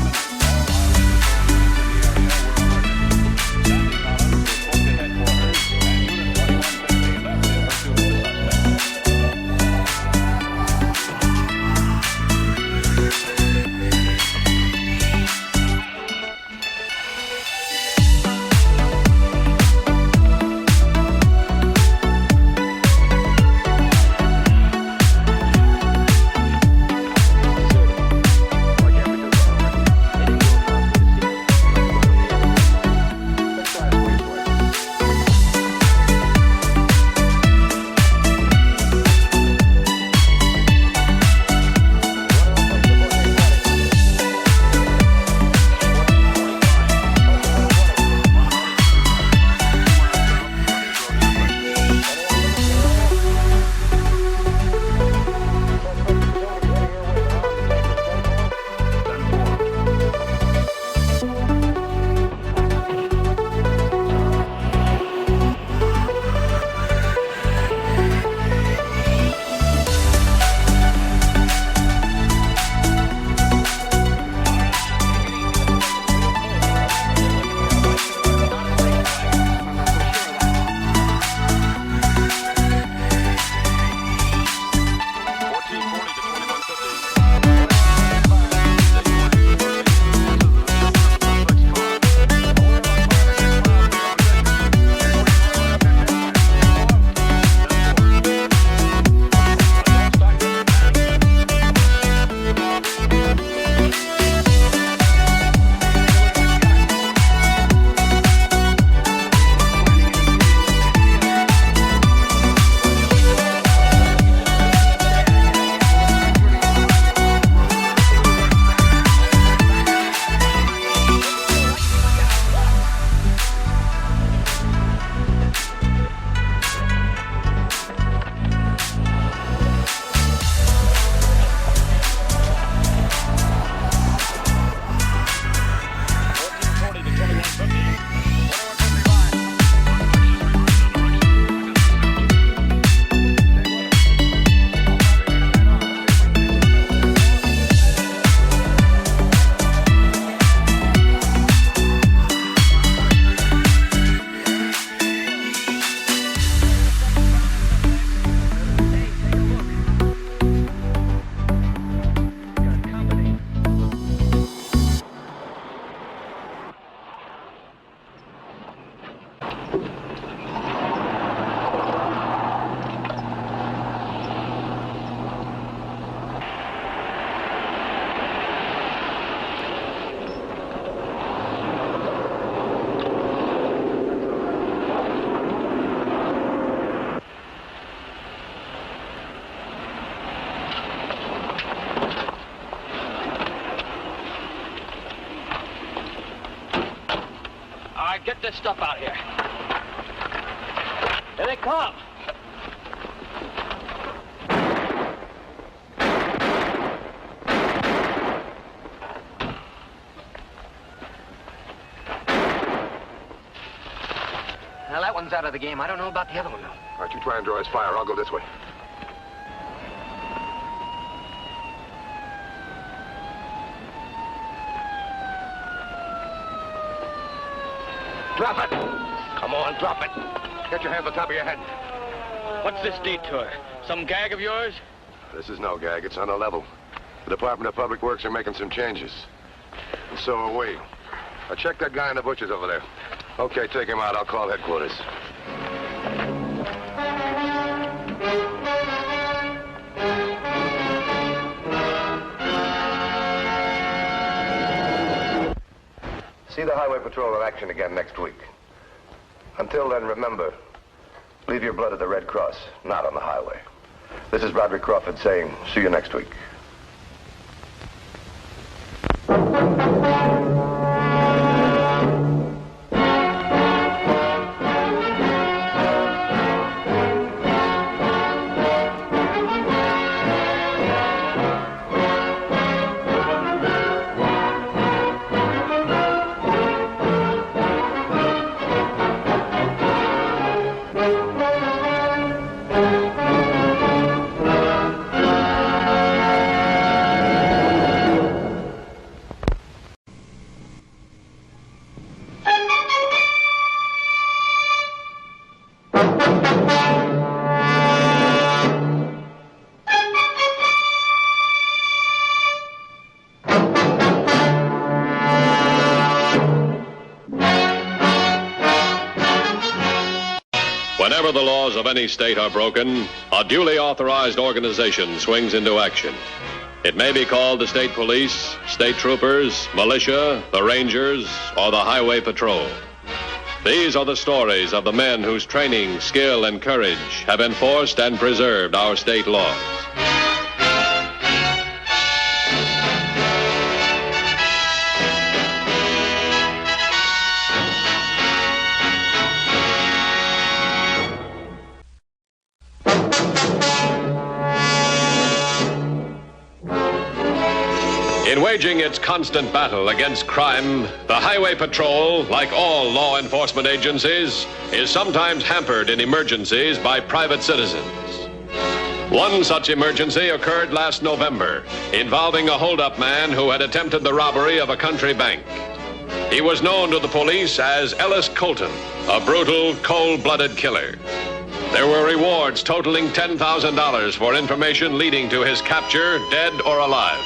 this stuff out here. Here they come. Well, that one's out of the game. I don't know about the other one, though. All right, you try and draw his fire. I'll go this way. Drop it! Come on, drop it. Get your hands on top of your head. What's this detour? Some gag of yours? This is no gag. It's on the level. The Department of Public Works are making some changes. And so are we. Now, check that guy in the bushes over there. Okay, take him out. I'll call headquarters. See the Highway Patrol in action again next week. Until then, remember, leave your blood at the Red Cross, not on the highway. This is Roderick Crawford saying, see you next week. Whenever the laws of any state are broken, a duly authorized organization swings into action. It may be called the state police, state troopers, militia, the rangers, or the highway patrol. These are the stories of the men whose training, skill, and courage have enforced and preserved our state laws. In waging its constant battle against crime, the Highway Patrol, like all law enforcement agencies, is sometimes hampered in emergencies by private citizens. One such emergency occurred last November, involving a hold-up man who had attempted the robbery of a country bank. He was known to the police as Ellis Colton, a brutal, cold-blooded killer. There were rewards totaling $10,000 for information leading to his capture, dead or alive.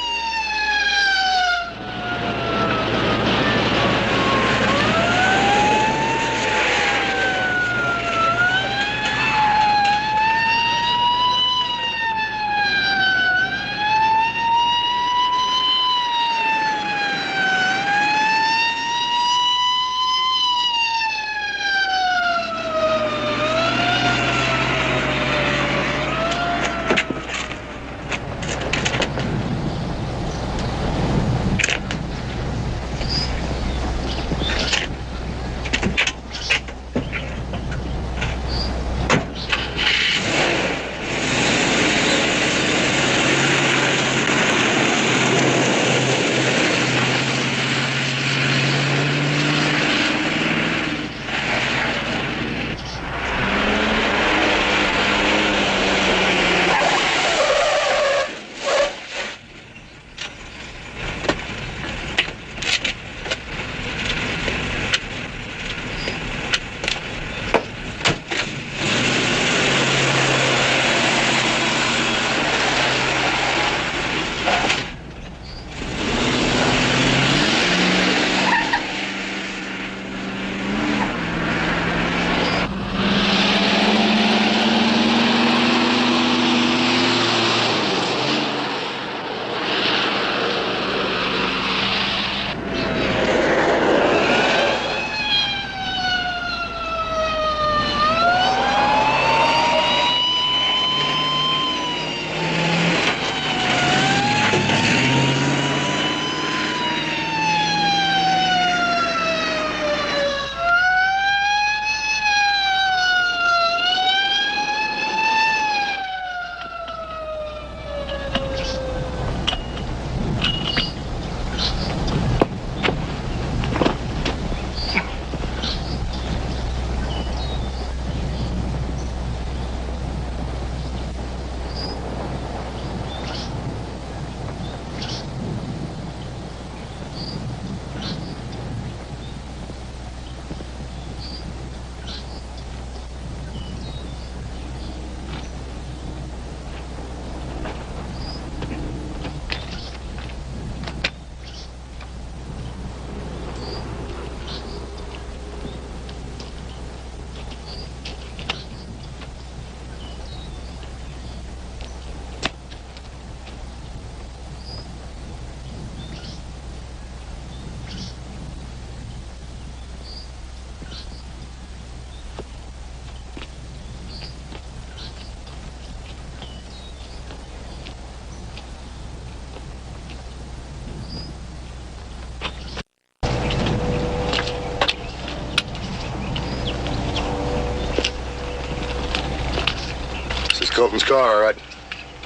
Colton's car, all right.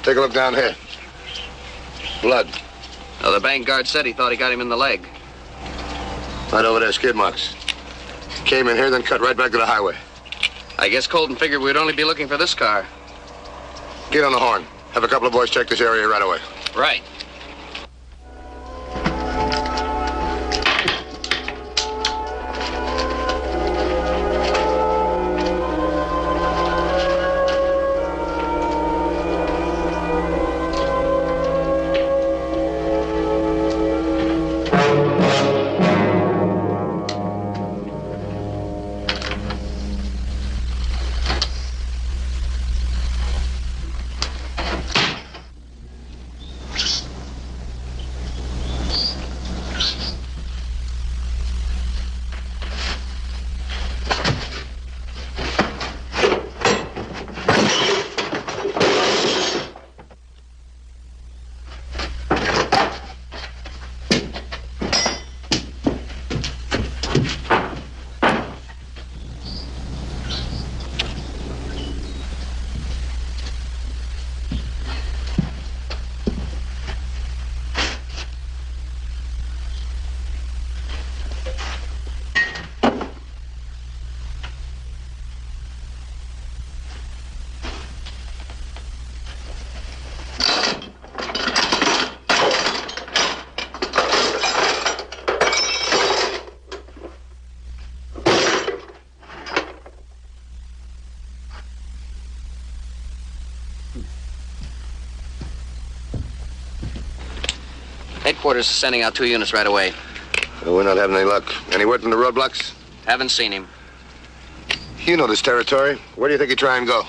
Take a look down here. Blood. Oh, the bank guard said he thought he got him in the leg. Right over there, skid marks. Came in here, then cut right back to the highway. I guess Colton figured we'd only be looking for this car. Get on the horn. Have a couple of boys check this area right away. Right. Headquarters is sending out 2 units right away. Well, we're not having any luck. Any word from the roadblocks? Haven't seen him. You know this territory. Where do you think he'd try and go?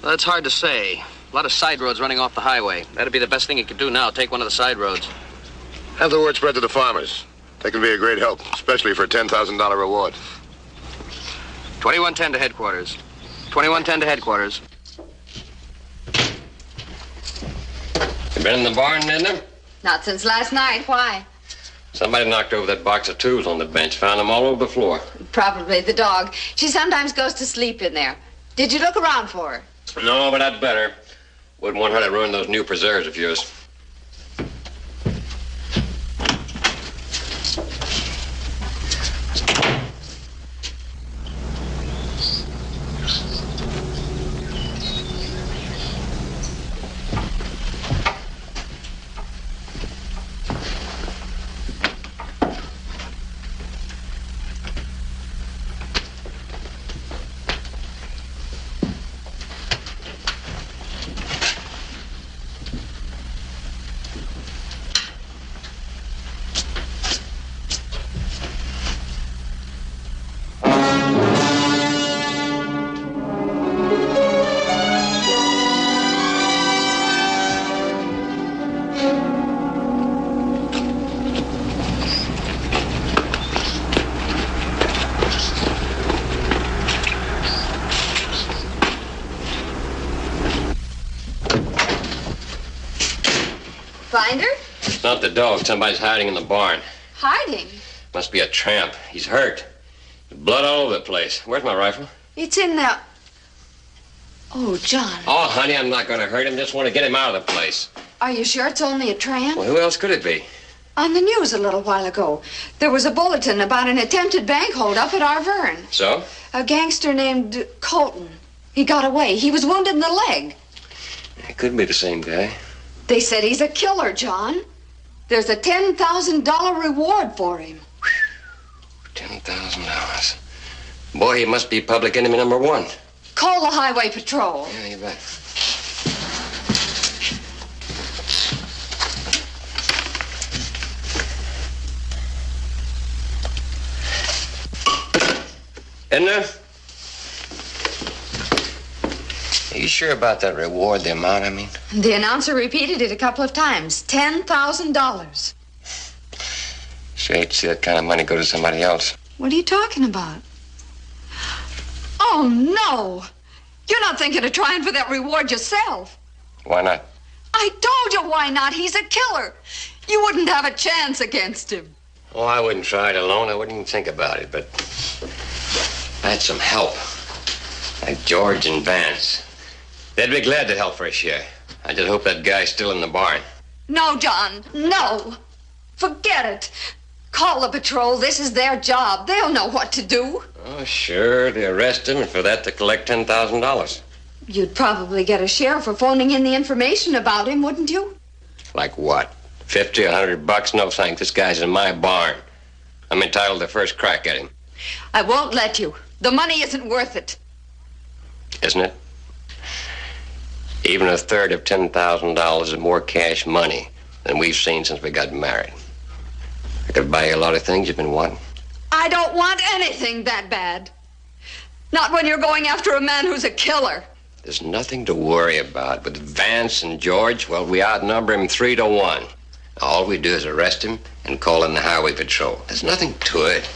Well, it's hard to say. A lot of side roads running off the highway. That'd be the best thing he could do now, take one of the side roads. Have the word spread to the farmers. They can be a great help, especially for a $10,000 reward. 2110 to headquarters. 2110 to headquarters. You been in the barn, Midna? Not since last night. Why? Somebody knocked over that box of tools on the bench. Found them all over the floor. Probably the dog. She sometimes goes to sleep in there. Did you look around for her? No, but I'd better. Wouldn't want her to ruin those new preserves of yours. Find her? It's not the dog. Somebody's hiding in the barn. Hiding? Must be a tramp. He's hurt. Blood all over the place. Where's my rifle? It's in there. Oh, John. Oh, honey, I'm not going to hurt him. Just want to get him out of the place. Are you sure it's only a tramp? Well, who else could it be? On the news a little while ago, there was a bulletin about an attempted bank holdup at Arverne. So? A gangster named Colton. He got away. He was wounded in the leg. It could be the same guy. They said he's a killer, John. There's a $10,000 reward for him. $10,000. Boy, he must be public enemy number 1. Call the highway patrol. Yeah, you bet. Edna? Are you sure about that reward, the amount, I mean? The announcer repeated it a couple of times. $10,000. Sure hate to see that kind of money go to somebody else. What are you talking about? Oh, no. You're not thinking of trying for that reward yourself. Why not? I told you why not. He's a killer. You wouldn't have a chance against him. Oh, I wouldn't try it alone. I wouldn't even think about it, but I had some help. Like George and Vance. They'd be glad to help for a share. I just hope that guy's still in the barn. No, John, no. Forget it. Call the patrol. This is their job. They'll know what to do. Oh, sure. They arrest him, and for that, they collect $10,000. You'd probably get a share for phoning in the information about him, wouldn't you? Like what? 50 or $100? No, thanks. This guy's in my barn. I'm entitled to first crack at him. I won't let you. The money isn't worth it. Isn't it? Even a third of $10,000 is more cash money than we've seen since we got married. I could buy you a lot of things you've been wanting. I don't want anything that bad. Not when you're going after a man who's a killer. There's nothing to worry about. With Vance and George, well, we outnumber him 3-1. All we do is arrest him and call in the highway patrol. There's nothing to it.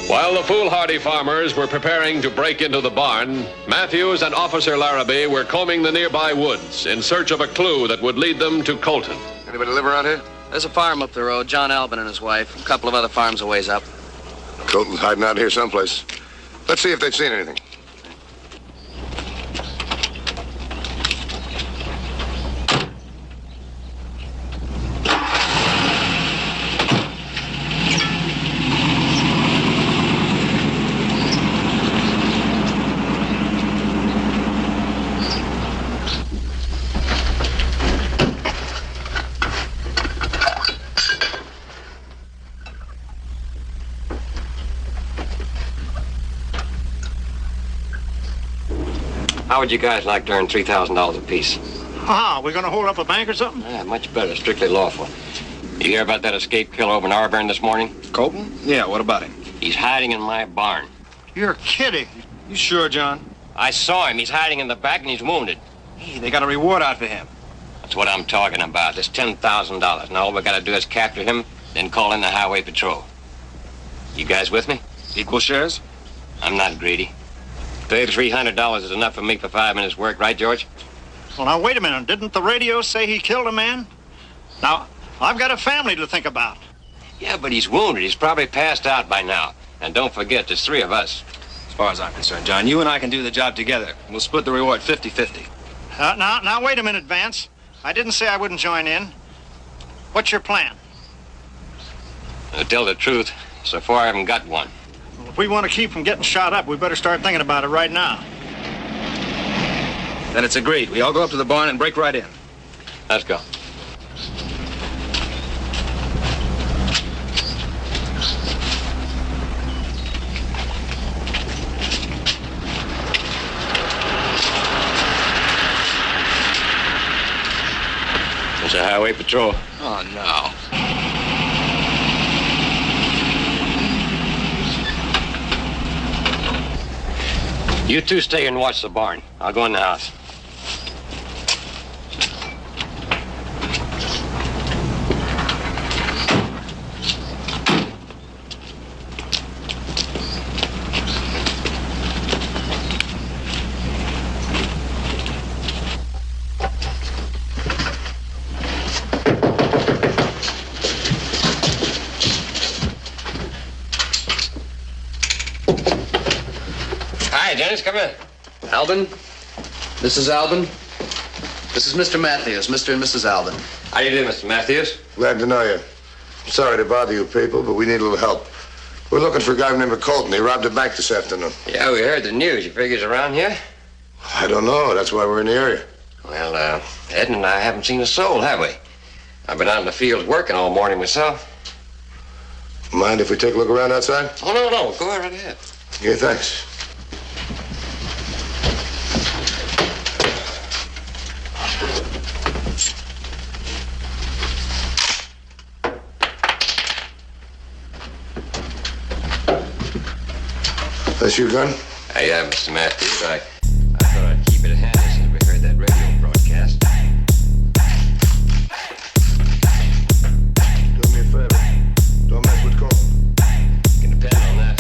While the foolhardy farmers were preparing to break into the barn, Matthews and Officer Larrabee were combing the nearby woods in search of a clue that would lead them to Colton. Anybody live around here? There's a farm up the road, John Albin and his wife, a couple of other farms a ways up. Colton's hiding out here someplace. Let's see if they've seen anything. How would you guys like to earn $3,000 apiece? We're going to hold up a bank or something? Yeah, much better. Strictly lawful. You hear about that escaped killer over in Auburn this morning? Colton? Yeah, what about him? He's hiding in my barn. You're kidding. You sure, John? I saw him. He's hiding in the back and he's wounded. Hey, they got a reward out for him. That's what I'm talking about. There's $10,000. Now all we got to do is capture him, then call in the highway patrol. You guys with me? Equal shares? I'm not greedy. $300 is enough for me for 5 minutes' work, right, George? Well, now, wait a minute. Didn't the radio say he killed a man? Now, I've got a family to think about. Yeah, but he's wounded. He's probably passed out by now. And don't forget, there's 3 of us. As far as I'm concerned, John, you and I can do the job together. We'll split the reward 50-50. Now, wait a minute, Vance. I didn't say I wouldn't join in. What's your plan? To tell the truth, so far I haven't got one. Well, if we want to keep from getting shot up, we better start thinking about it right now. Then it's agreed. We all go up to the barn and break right in. Let's go. It's a highway patrol. Oh, no. You two stay here and watch the barn. I'll go in the house. Hi, Dennis, come in. Albin, this is Albin. This is Mr. Matthews, Mr. and Mrs. Albin. How do you do, Mr. Matthews? Glad to know you. Sorry to bother you people, but we need a little help. We're looking for a guy named Colton. He robbed a bank this afternoon. Yeah, we heard the news. You figure he's around here? I don't know. That's why we're in the area. Well, Ed and I haven't seen a soul, have we? I've been out in the fields working all morning myself. Mind if we take a look around outside? Oh, no. Go right ahead. Yeah, thanks. That's your gun? Yeah, Mr. Matthews. I thought I'd keep it handy since we heard that radio broadcast. Do me a favor. Don't mess with Colton. You can depend on that.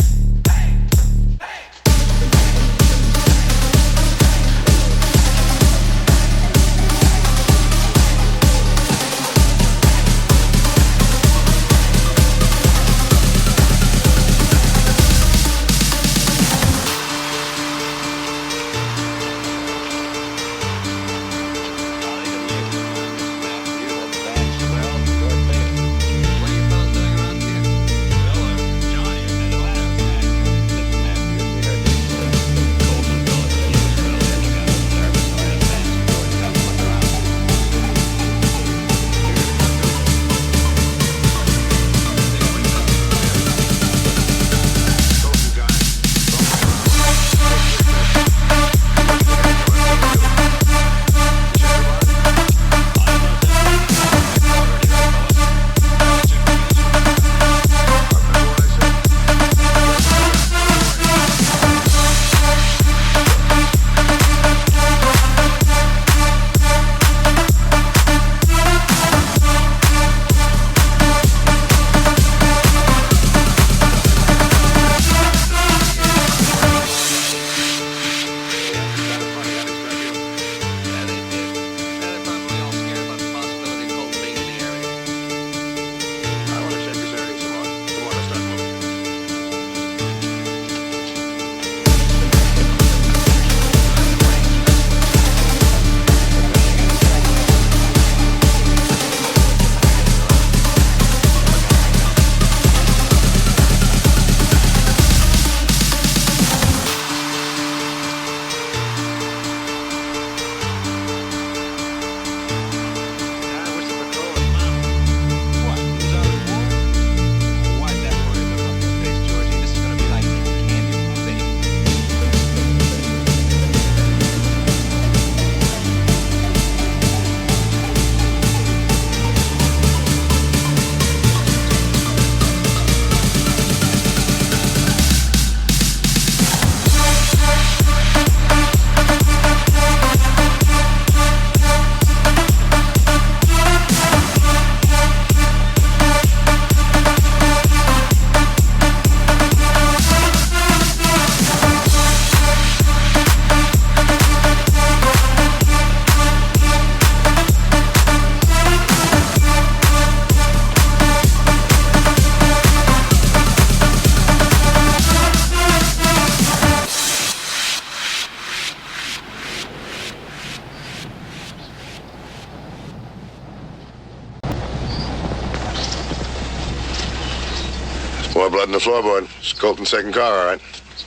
More blood in the floorboard. It's Colton's second car, all right.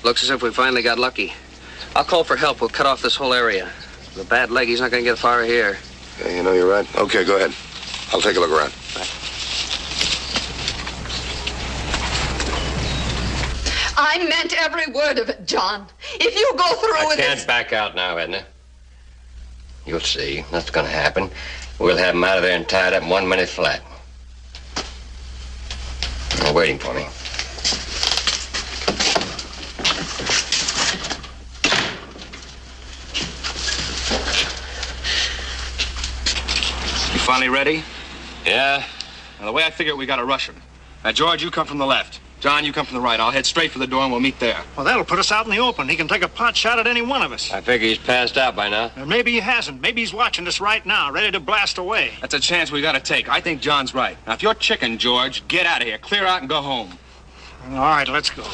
Looks as if we finally got lucky. I'll call for help. We'll cut off this whole area. The bad leg, he's not going to get far here. Yeah, you know, you're right. Okay, go ahead. I'll take a look around. Right. I meant every word of it, John. If you go through with I can't it... back out now, Edna. You'll see. That's going to happen. We'll have him out of there and tied up in 1 minute flat. They're waiting for me. You finally ready? Yeah. Now, the way I figure it, we gotta rush him. Now, George, you come from the left. John, you come from the right. I'll head straight for the door and we'll meet there. Well, that'll put us out in the open. He can take a pot shot at any one of us. I figure he's passed out by now. Or maybe he hasn't. Maybe he's watching us right now, ready to blast away. That's a chance we gotta take. I think John's right. Now, if you're chicken, George, get out of here. Clear out and go home. All right, let's go.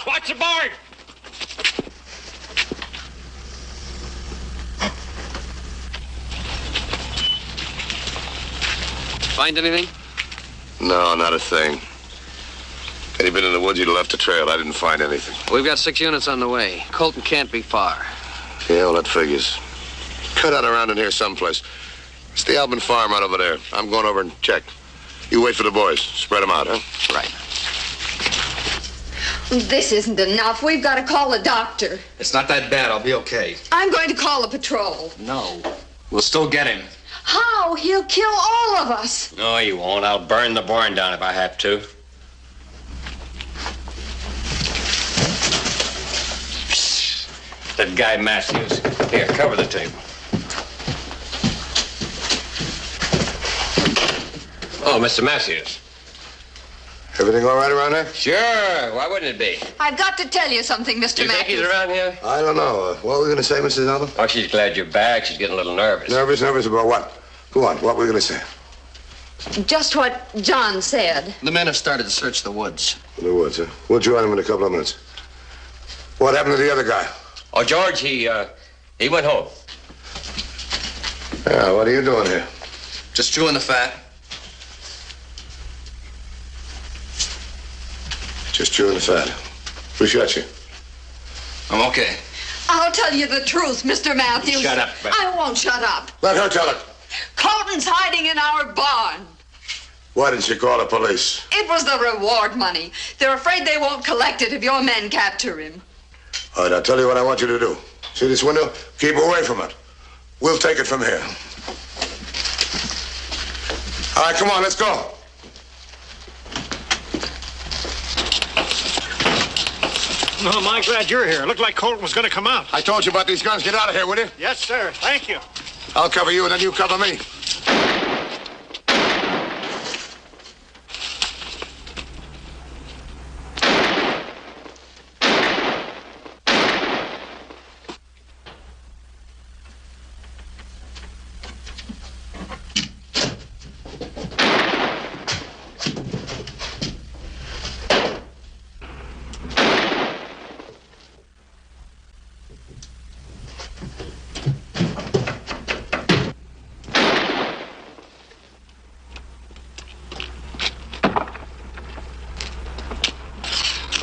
Watch the board! Find anything? No, not a thing. Had he been in the woods, he'd have left a trail. I didn't find anything. We've got 6 units on the way. Colton can't be far. Yeah, well, that figures. Cut out around in here someplace. It's the Albin farm right over there. I'm going over and check. You wait for the boys. Spread them out, huh? Right. This isn't enough. We've got to call a doctor. It's not that bad. I'll be okay. I'm going to call a patrol. No. We'll still get him. How? He'll kill all of us. No, you won't. I'll burn the barn down if I have to. That guy Matthews. Here, cover the table. Oh, Mr. Matthews. Everything all right around here? Sure. Why wouldn't it be? I've got to tell you something, Mr. You think Matthews. he's around here? I don't know. What were we going to say, Mrs. Albin? Oh, she's glad you're back. She's getting a little nervous. Nervous about what? Go on. What were we going to say? Just what John said. The men have started to search the woods. The woods, huh? We'll join them in a couple of minutes. What happened to the other guy? Oh, George, he went home. Yeah, what are you doing here? Just chewing the fat. Just chewing the fat. Who shot you? I'm okay. I'll tell you the truth, Mr. Matthews. Shut up, Beth. I won't shut up. Let her tell it. Colton's hiding in our barn. Why didn't you call the police? It was the reward money. They're afraid they won't collect it if your men capture him. All right, I'll tell you what I want you to do. See this window? Keep away from it. We'll take it from here. All right, come on, let's go. Oh, my, glad you're here. Looked like Colton was going to come out. I told you about these guns. Get out of here, will you? Yes, sir. Thank you. I'll cover you, and then you cover me.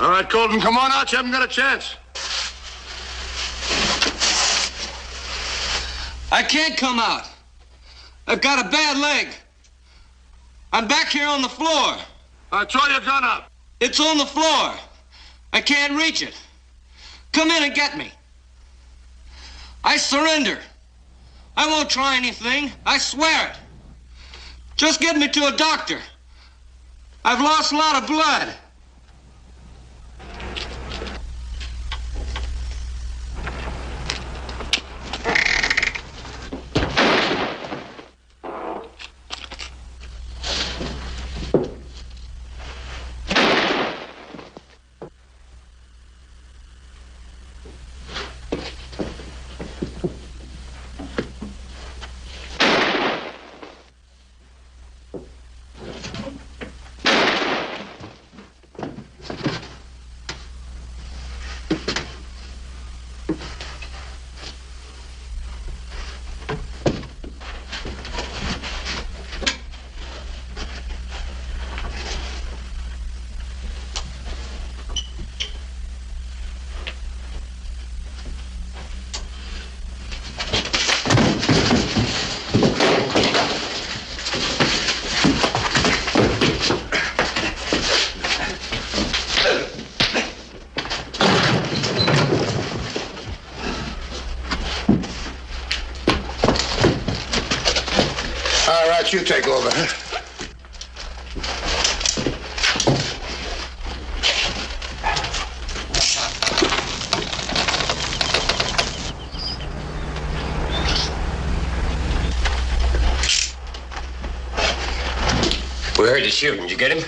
All right, Colton, come on out. You haven't got a chance. I can't come out. I've got a bad leg. I'm back here on the floor. Throw your gun up. It's on the floor. I can't reach it. Come in and get me. I surrender. I won't try anything. I swear it. Just get me to a doctor. I've lost a lot of blood. All right, you take over, huh? We heard the shooting. Did you get him?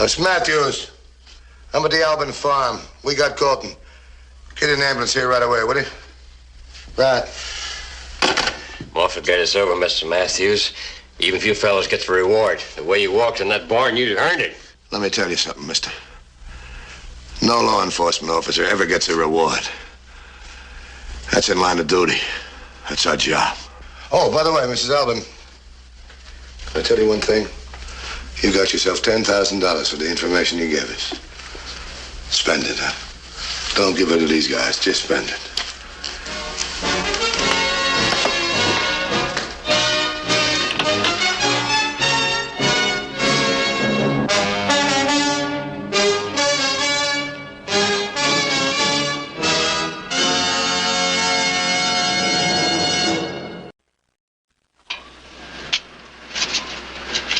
It's Matthews. I'm at the Albin farm. We got Colton. Get an ambulance here right away, will you? Right. Well, forget it's over, Mr. Matthews. Even if you fellows get the reward. The way you walked in that barn, you earned it. Let me tell you something, mister. No law enforcement officer ever gets a reward. That's in line of duty. That's our job. Oh, by the way, Mrs. Albin, can I tell you one thing? You got yourself $10,000 for the information you gave us. Spend it, huh? Don't give it to these guys. Just spend it.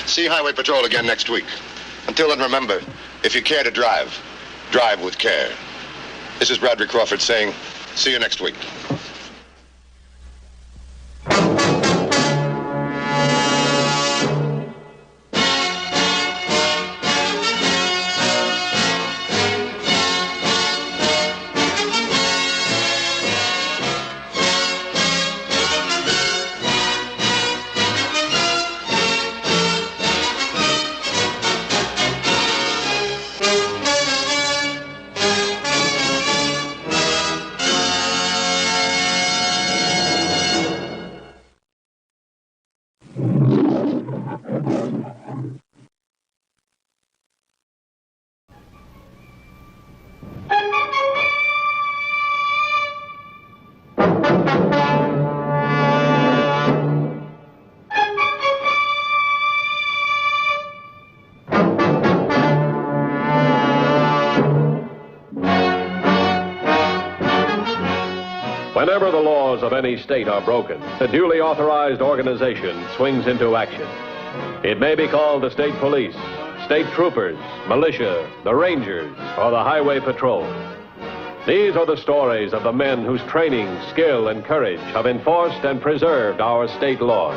See Highway Patrol again next week. Until then, remember, if you care to drive, drive with care. This is Bradley Crawford saying, see you next week. Whenever the laws of any state are broken, a duly authorized organization swings into action. It may be called the state police, state troopers, militia, the rangers, or the highway patrol. These are the stories of the men whose training, skill, and courage have enforced and preserved our state laws.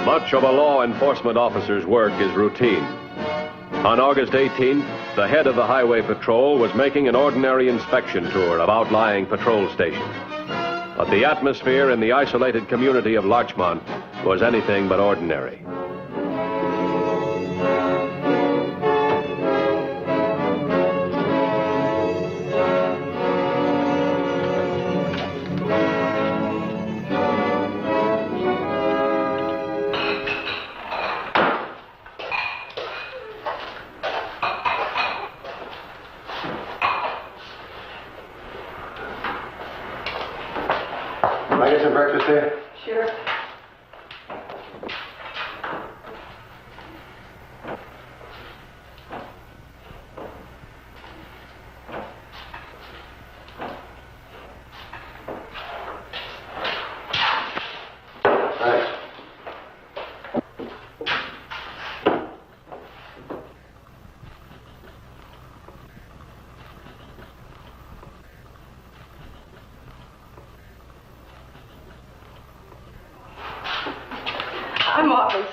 Much of a law enforcement officer's work is routine. On August 18th, the head of the Highway Patrol was making an ordinary inspection tour of outlying patrol stations. But the atmosphere in the isolated community of Larchmont was anything but ordinary. Can I get some breakfast here? Sure. Thanks.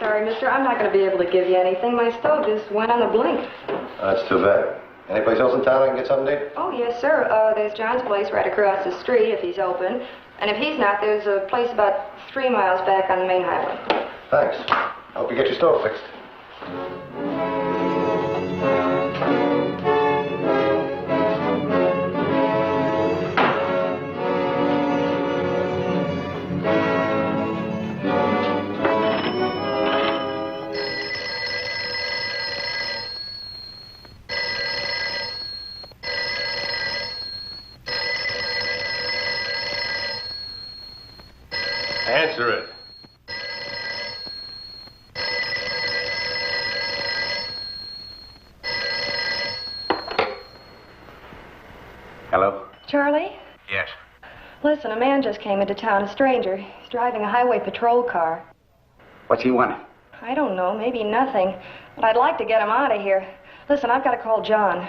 sorry, mister. I'm not going to be able to give you anything. My stove just went on the blink. That's too bad. Any place else in town I can get something to eat? Oh, yes, sir. There's John's place right across the street, if he's open. And if he's not, there's a place about 3 miles back on the main highway. Thanks. Hope you get your stove fixed. Answer it. Hello? Charlie? Yes. Listen, a man just came into town, a stranger. He's driving a highway patrol car. What's he wanting? I don't know, maybe nothing. But I'd like to get him out of here. Listen, I've got to call John.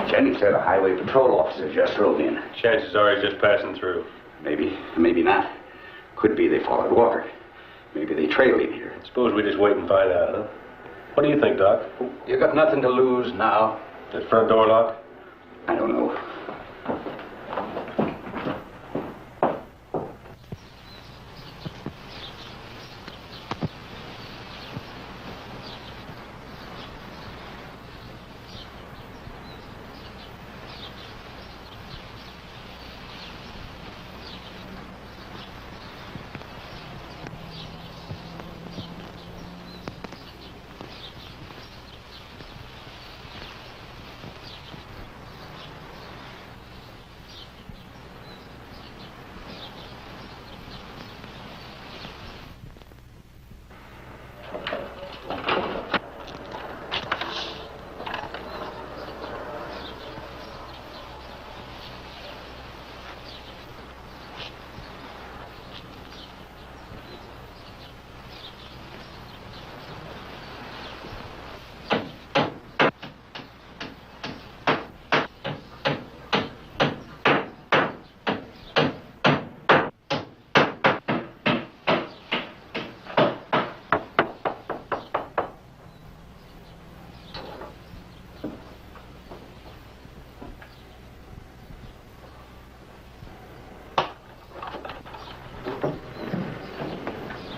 Jenny said a highway patrol officer just drove in. Chances are he's just passing through. Maybe, maybe not. Could be they followed Walker. Maybe they trailed him here. Suppose we just wait and find out, huh? What do you think, Doc? You got nothing to lose now. Is the front door locked? I don't know.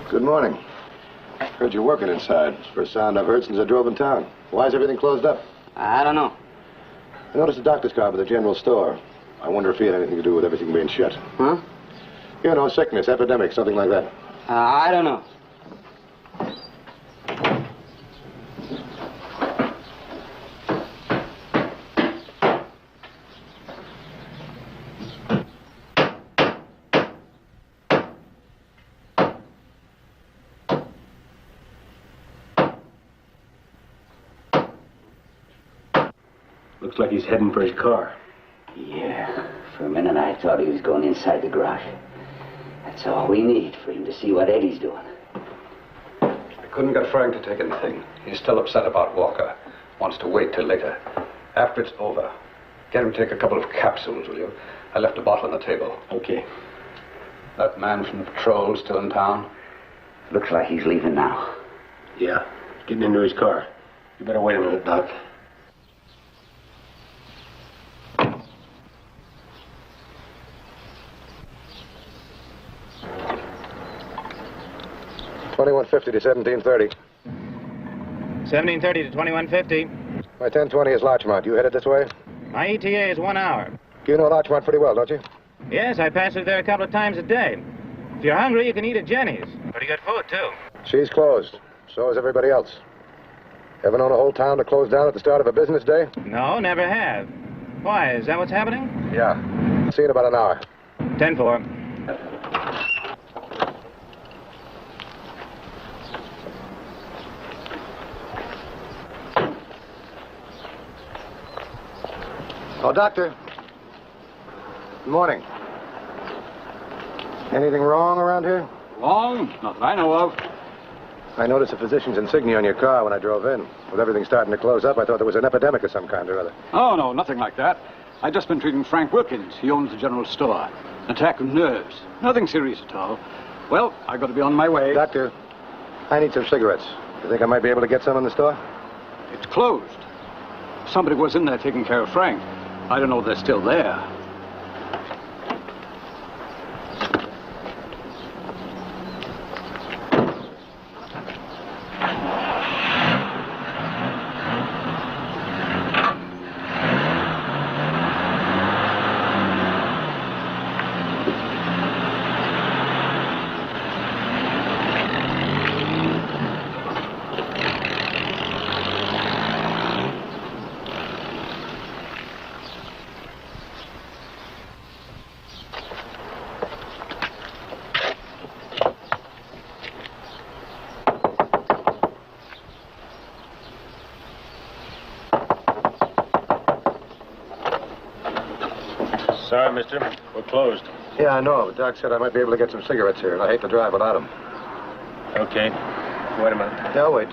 Good morning. Heard you're working inside. It's the first sound I've heard since I drove in town. Why is everything closed up? I don't know. I noticed a doctor's car by the general store. I wonder if he had anything to do with everything being shut. Huh? You know, sickness, epidemic, something like that. I don't know. Looks like he's heading for his car. Yeah. For a minute I thought he was going inside the garage. That's all we need for him to see what Eddie's doing. I couldn't get Frank to take anything. He's still upset about Walker. Wants to wait till later. After it's over, get him to take a couple of capsules, will you? I left a bottle on the table. Okay. That man from the patrol still in town? Looks like he's leaving now. Yeah, getting into his car. You better wait a minute, Doc. $21.50 to $17.30. 1730 to 2150. My 1020 is Larchmont. You headed this way? My ETA is 1 hour. You know Larchmont pretty well, don't you? Yes, I pass it there a couple of times a day. If you're hungry, you can eat at Jenny's. Pretty good food, too. She's closed. So is everybody else. Ever known a whole town to close down at the start of a business day? No, never have. Why, is that what's happening? Yeah. See you in about an hour. 10-4. Oh, Doctor. Good morning. Anything wrong around here? Wrong? Not that I know of. I noticed a physician's insignia on your car when I drove in. With everything starting to close up, I thought there was an epidemic of some kind or other. Oh, no, nothing like that. I've just been treating Frank Wilkins. He owns the general store. Attack of nerves. Nothing serious at all. Well, I got to be on my way. Doctor, I need some cigarettes. You think I might be able to get some in the store? It's closed. Somebody was in there taking care of Frank. I don't know if they're still there. Sorry, mister. We're closed. Yeah, I know, but Doc said I might be able to get some cigarettes here, and I hate to drive without them. Okay. Wait a minute. Yeah, I'll wait.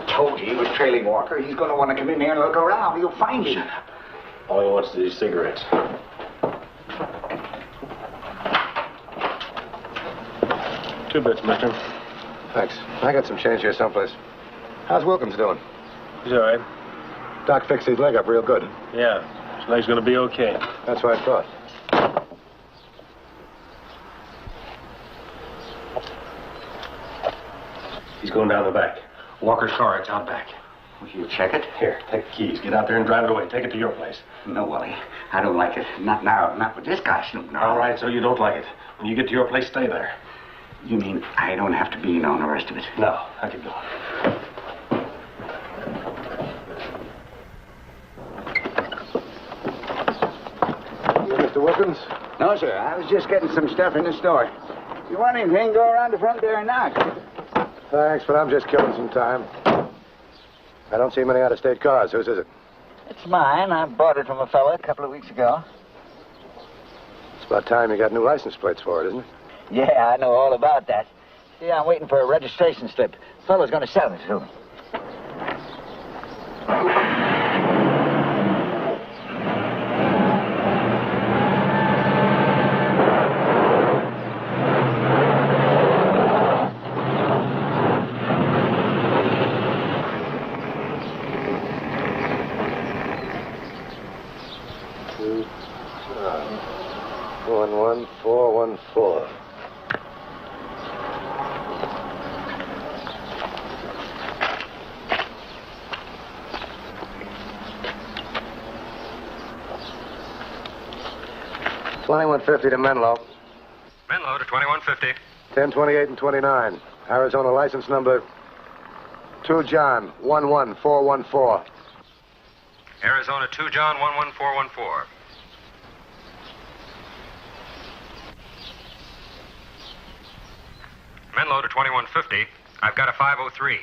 Told you he was trailing Walker. He's going to want to come in here and look around. You'll find him. All he wants is these cigarettes. 2 bits, mister. Thanks. I got some change here someplace. How's Wilkins doing? He's all right. Doc fixed his leg up real good. Yeah. His leg's gonna be okay. That's what I thought. He's going down the back. Walker's car, it's out back. Will you check it? Here, take the keys. Get out there and drive it away. Take it to your place. No, Wally. I don't like it. Not now. Not with this guy snooping around. All right, so you don't like it. When you get to your place, stay there. You mean I don't have to be in on the rest of it? No, I can go. Mr. Wilkins? No, sir. I was just getting some stuff in the store. If you want anything, go around the front there and knock. Thanks, but I'm just killing some time. I don't see many out-of-state cars. Whose is it? It's mine. I bought it from a fella a couple of weeks ago. It's about time you got new license plates for it, isn't it? Yeah, I know all about that. See, I'm waiting for a registration slip. The fella's going to sell it to me. $21.50 to Menlo. Menlo to 2150. 1028 and 29. Arizona license number 2 John 11414. Arizona 2 John 11414. Menlo to 2150. I've got a 503.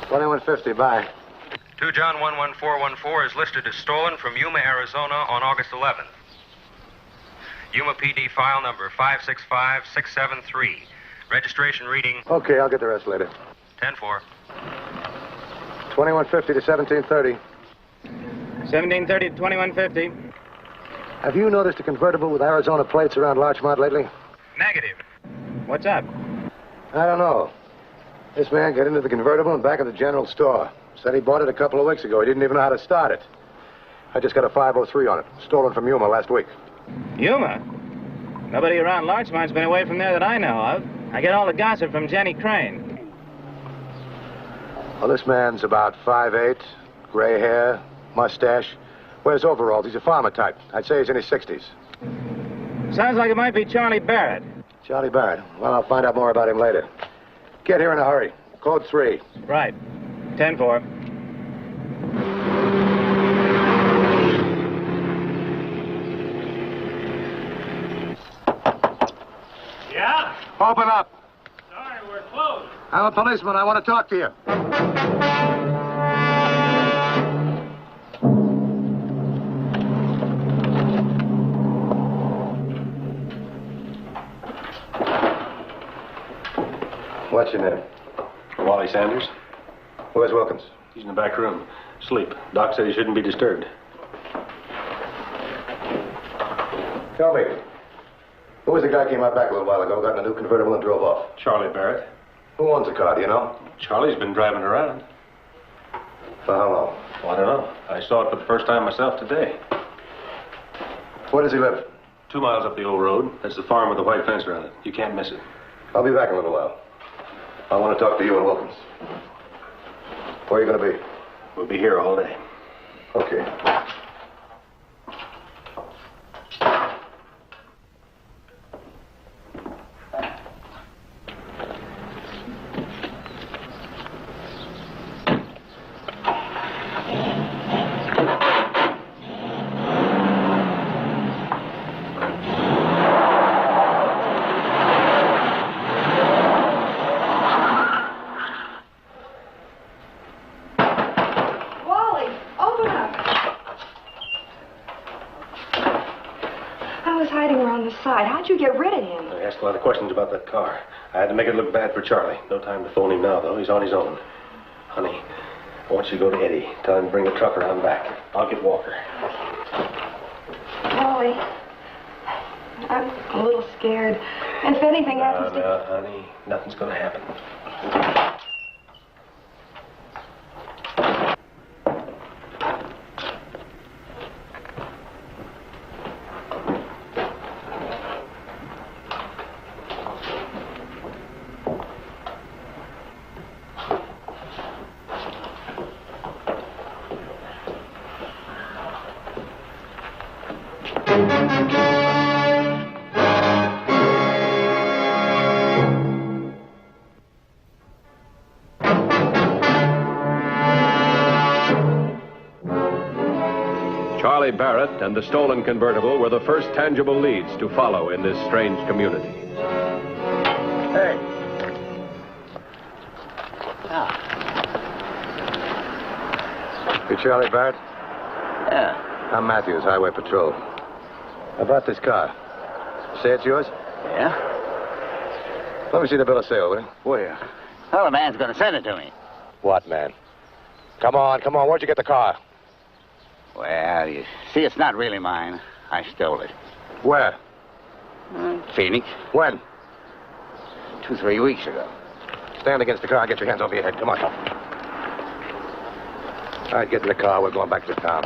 2150, bye. 2 John 11414 is listed as stolen from Yuma, Arizona on August 11th. Yuma PD file number 565673. Registration reading... Okay, I'll get the rest later. 10-4. 2150 to 1730. 1730 to 2150. Have you noticed a convertible with Arizona plates around Larchmont lately? Negative. What's up? I don't know. This man got into the convertible and back at the general store. Said he bought it a couple of weeks ago. He didn't even know how to start it. I just got a 503 on it. Stolen from Yuma last week. Yuma? Nobody around Larchmont's been away from there that I know of. I get all the gossip from Jenny Crane. Well, this man's about 5'8", gray hair, mustache, wears overalls. He's a farmer type. I'd say he's in his 60s. Sounds like it might be Charlie Barrett. Charlie Barrett. Well, I'll find out more about him later. Get here in a hurry. Code 3. Right. 10-4. Yeah? Open up. Sorry, we're closed. I'm a policeman. I want to talk to you. What's your name? Wally Sanders. Where's Wilkins? He's in the back room. Sleep. Doc said he shouldn't be disturbed. Tell me, who was the guy who came out back a little while ago, got in a new convertible and drove off? Charlie Barrett. Who owns the car, do you know? Charlie's been driving around. For how long? Well, I don't know. I saw it for the first time myself today. Where does he live? 2 miles up the old road. That's the farm with the white fence around it. You can't miss it. I'll be back in a little while. I want to talk to you and Wilkins. Where are you going to be? We'll be here all day. Okay. How'd you get rid of him? I asked a lot of questions about that car. I had to make it look bad for Charlie. No time to phone him now, though. He's on his own. Honey, I want you to go to Eddie. Tell him to bring the truck around back. I'll get Walker. Wally, I'm a little scared. And if anything happens to... No, honey. Nothing's going to happen. Charlie Barrett and the stolen convertible were the first tangible leads to follow in this strange community. Hey. You Charlie Barrett? Yeah. I'm Matthews, Highway Patrol. About this car. Say it's yours? Yeah? Let me see the bill of sale, will you? Where? Well, the man's going to send it to me. What man? Come on. Where'd you get the car? Well, you see, it's not really mine. I stole it. Where? Phoenix. When? 2-3 weeks ago. Stand against the car and get your hands over your head. Come on. All right, get in the car. We're going back to town.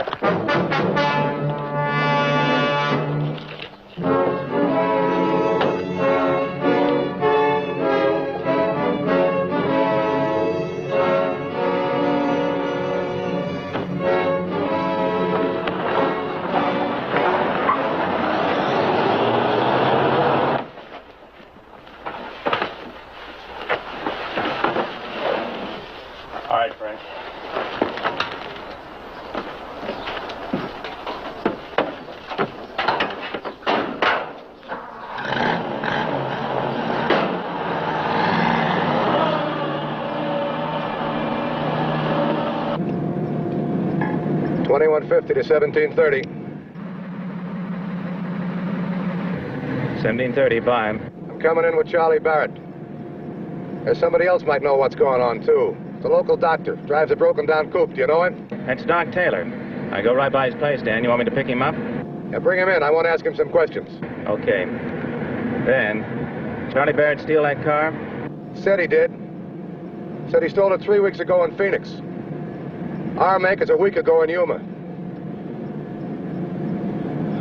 All right, Frank. $21.50 to $17.30. 17:30, bye. I'm coming in with Charlie Barrett. There's somebody else might know what's going on, too. It's a local doctor. Drives a broken-down coupe. Do you know him? That's Doc Taylor. I go right by his place, Dan. You want me to pick him up? Yeah, bring him in. I want to ask him some questions. Okay. Ben, Charlie Barrett steal that car? Said he did. Said he stole it 3 weeks ago in Phoenix. Our make is a week ago in Yuma.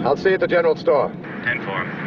I'll see you at the general store. 10-4.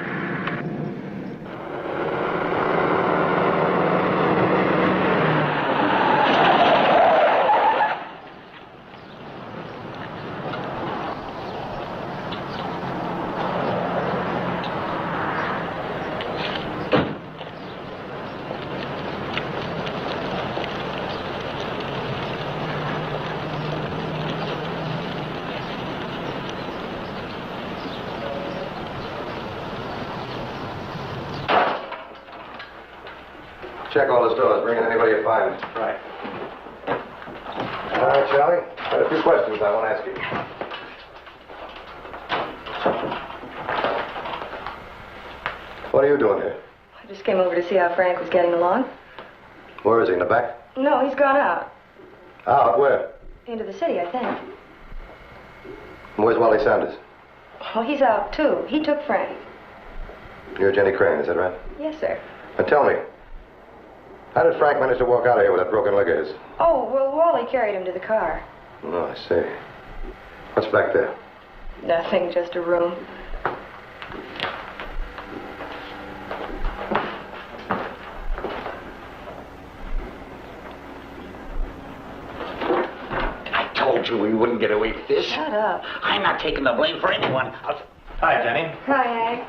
Check all the stores. Bring in anybody you find. Right. All right, Charlie. Got a few questions I want to ask you. What are you doing here? I just came over to see how Frank was getting along. Where is he, in the back? No, he's gone out. Out? Where? Into the city, I think. Where's Wally Sanders? Oh, he's out, too. He took Frank. You're Jenny Crane, is that right? Yes, sir. Now tell me, how did Frank manage to walk out of here with that broken leg of his? Oh, well, Wally carried him to the car. Oh, I see. What's back there? Nothing, just a room. I told you we wouldn't get away with this. Shut up. I'm not taking the blame for anyone. Hi, Jenny. Hi, Hank.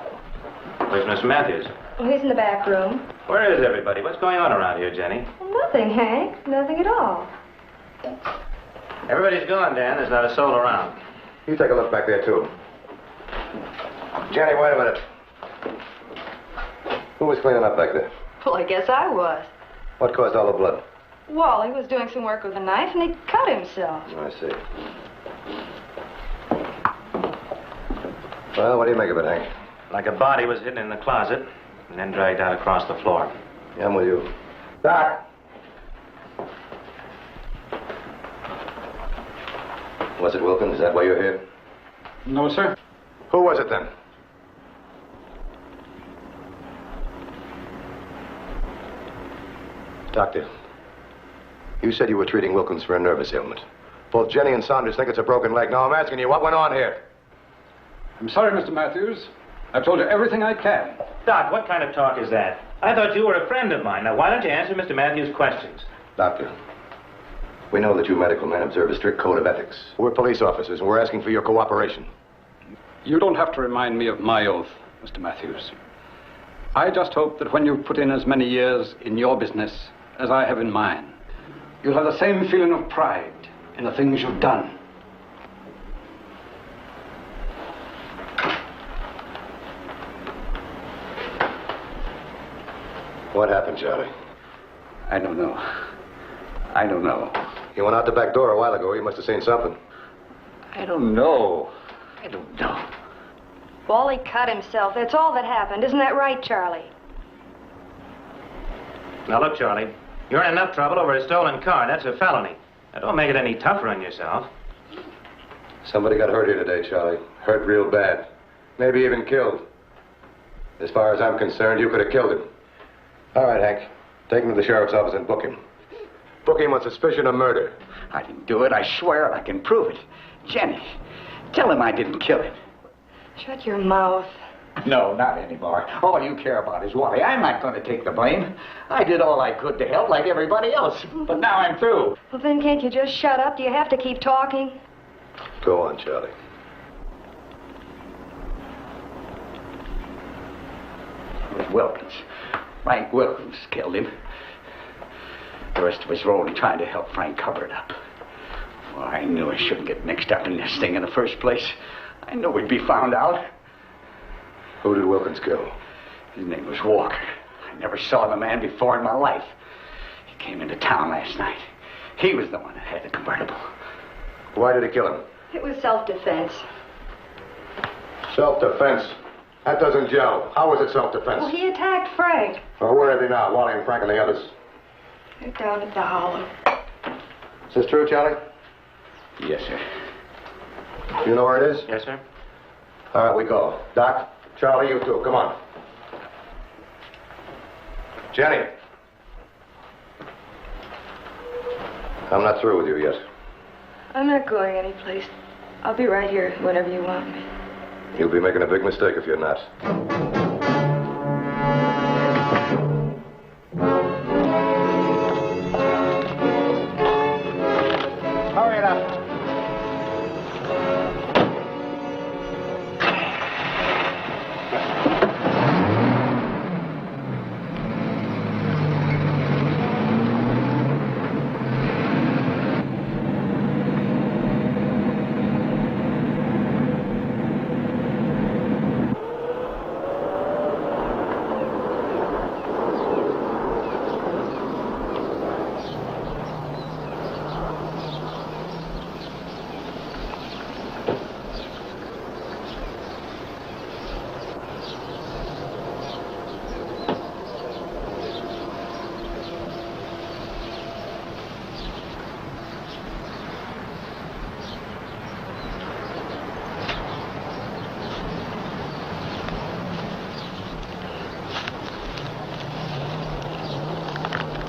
Where's Mr. Matthews? Well, he's in the back room. Where is everybody? What's going on around here, Jenny? Well, nothing, Hank. Nothing at all. Everybody's gone, Dan. There's not a soul around. You take a look back there, too. Jenny, wait a minute. Who was cleaning up back there? Well, I guess I was. What caused all the blood? Wally was doing some work with a knife, and he cut himself. I see. Well, what do you make of it, Hank? Like a body was hidden in the closet and then dragged out across the floor. Yeah, I'm with you. Doc! Was it Wilkins? Is that why you're here? No, sir. Who was it, then? Doctor, you said you were treating Wilkins for a nervous ailment. Both Jenny and Saunders think it's a broken leg. Now, I'm asking you, what went on here? I'm sorry, Mr. Matthews. I've told you everything I can. Doc, what kind of talk is that? I thought you were a friend of mine. Now, why don't you answer Mr. Matthews' questions? Doctor, we know that you medical men observe a strict code of ethics. We're police officers, and we're asking for your cooperation. You don't have to remind me of my oath, Mr. Matthews. I just hope that when you've put in as many years in your business as I have in mine, you'll have the same feeling of pride in the things you've done. What happened, Charlie? I don't know. I don't know. You went out the back door a while ago. You must have seen something. I don't know. I don't know. Wally cut himself. That's all that happened. Isn't that right, Charlie? Now, look, Charlie. You're in enough trouble over a stolen car. That's a felony. Now, don't make it any tougher on yourself. Somebody got hurt here today, Charlie. Hurt real bad. Maybe even killed. As far as I'm concerned, you could have killed him. All right, Hank. Take him to the sheriff's office and book him. Book him on suspicion of murder. I didn't do it. I swear I can prove it. Jenny, tell him I didn't kill him. Shut your mouth. No, not anymore. All you care about is Wally. I'm not going to take the blame. I did all I could to help like everybody else. But now I'm through. Well, then can't you just shut up? Do you have to keep talking? Go on, Charlie. It was Wilkins. Frank Wilkins killed him. The rest of us were only trying to help Frank cover it up. Well, I knew I shouldn't get mixed up in this thing in the first place. I knew we'd be found out. Who did Wilkins kill? His name was Walker. I never saw the man before in my life. He came into town last night. He was the one that had the convertible. Why did he kill him? It was self-defense. Self-defense? That doesn't gel. How was it self-defense? Well, he attacked Frank. Well, where are they now? Wally and Frank and the others. They're down at the hollow. Is this true, Charlie? Yes, sir. You know where it is? Yes, sir. All right, we go. Doc, Charlie, you too. Come on. Jenny. I'm not through with you yet. I'm not going anyplace. I'll be right here whenever you want me. You'll be making a big mistake if you're not. Hurry it up.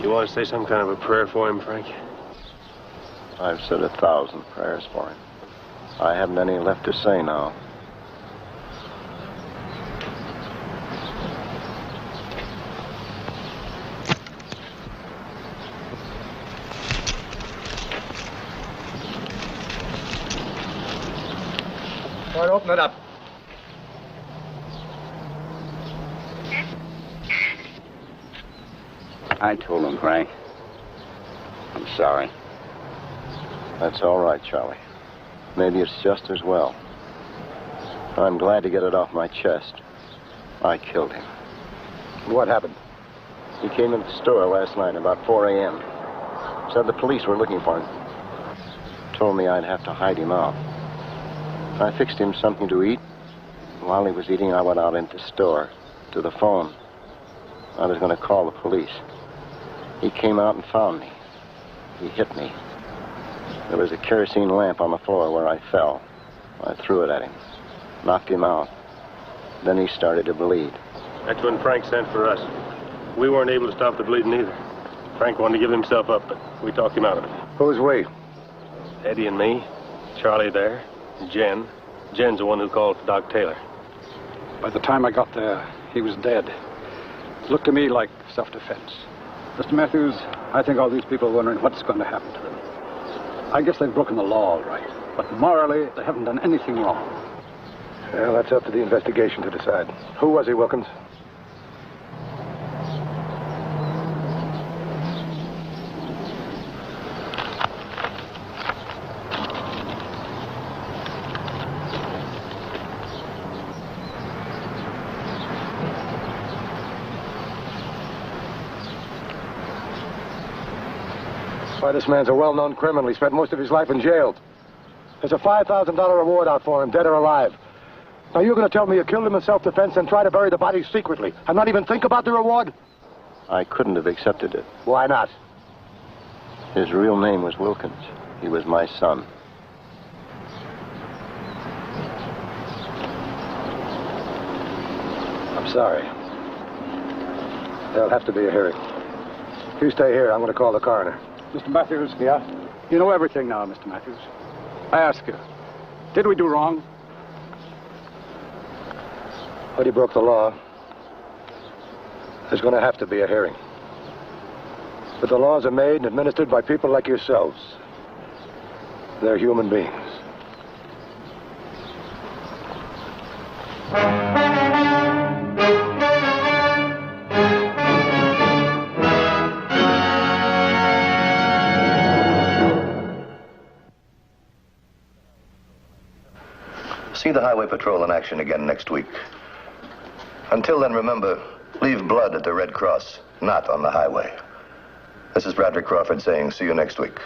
You want to say some kind of a prayer for him, Frank? I've said 1,000 prayers for him. I haven't any left to say now. All right, open it up. I told him, Frank. I'm sorry. That's all right, Charlie. Maybe it's just as well. I'm glad to get it off my chest. I killed him. What happened? He came into the store last night about 4 a.m. Said the police were looking for him. Told me I'd have to hide him out. I fixed him something to eat. While he was eating, I went out into the store to the phone. I was going to call the police. He came out and found me. He hit me. There was a kerosene lamp on the floor where I fell. I threw it at him. Knocked him out. Then he started to bleed. That's when Frank sent for us. We weren't able to stop the bleeding either. Frank wanted to give himself up, but we talked him out of it. Who's we? Eddie and me, Charlie there, and Jen. Jen's the one who called for Doc Taylor. By the time I got there, he was dead. It looked to me like self-defense. Mr. Matthews, I think all these people are wondering what's going to happen to them. I guess they've broken the law, all right. But morally, they haven't done anything wrong. Well, that's up to the investigation to decide. Who was he, Wilkins? Why, this man's a well-known criminal. He spent most of his life in jail. There's a $5,000 reward out for him, dead or alive. Now, you're going to tell me you killed him in self-defense and try to bury the body secretly and not even think about the reward? I couldn't have accepted it. Why not? His real name was Wilkins. He was my son. I'm sorry. There'll have to be a hearing. You stay here. I'm going to call the coroner. Mr. Matthews? Yeah? You know everything now, Mr. Matthews. I ask you, did we do wrong? But he broke the law. There's going to have to be a hearing. But the laws are made and administered by people like yourselves. They're human beings. See the Highway Patrol in action again next week. Until then, remember, leave blood at the Red Cross, not on the highway. This is Bradley Crawford saying see you next week.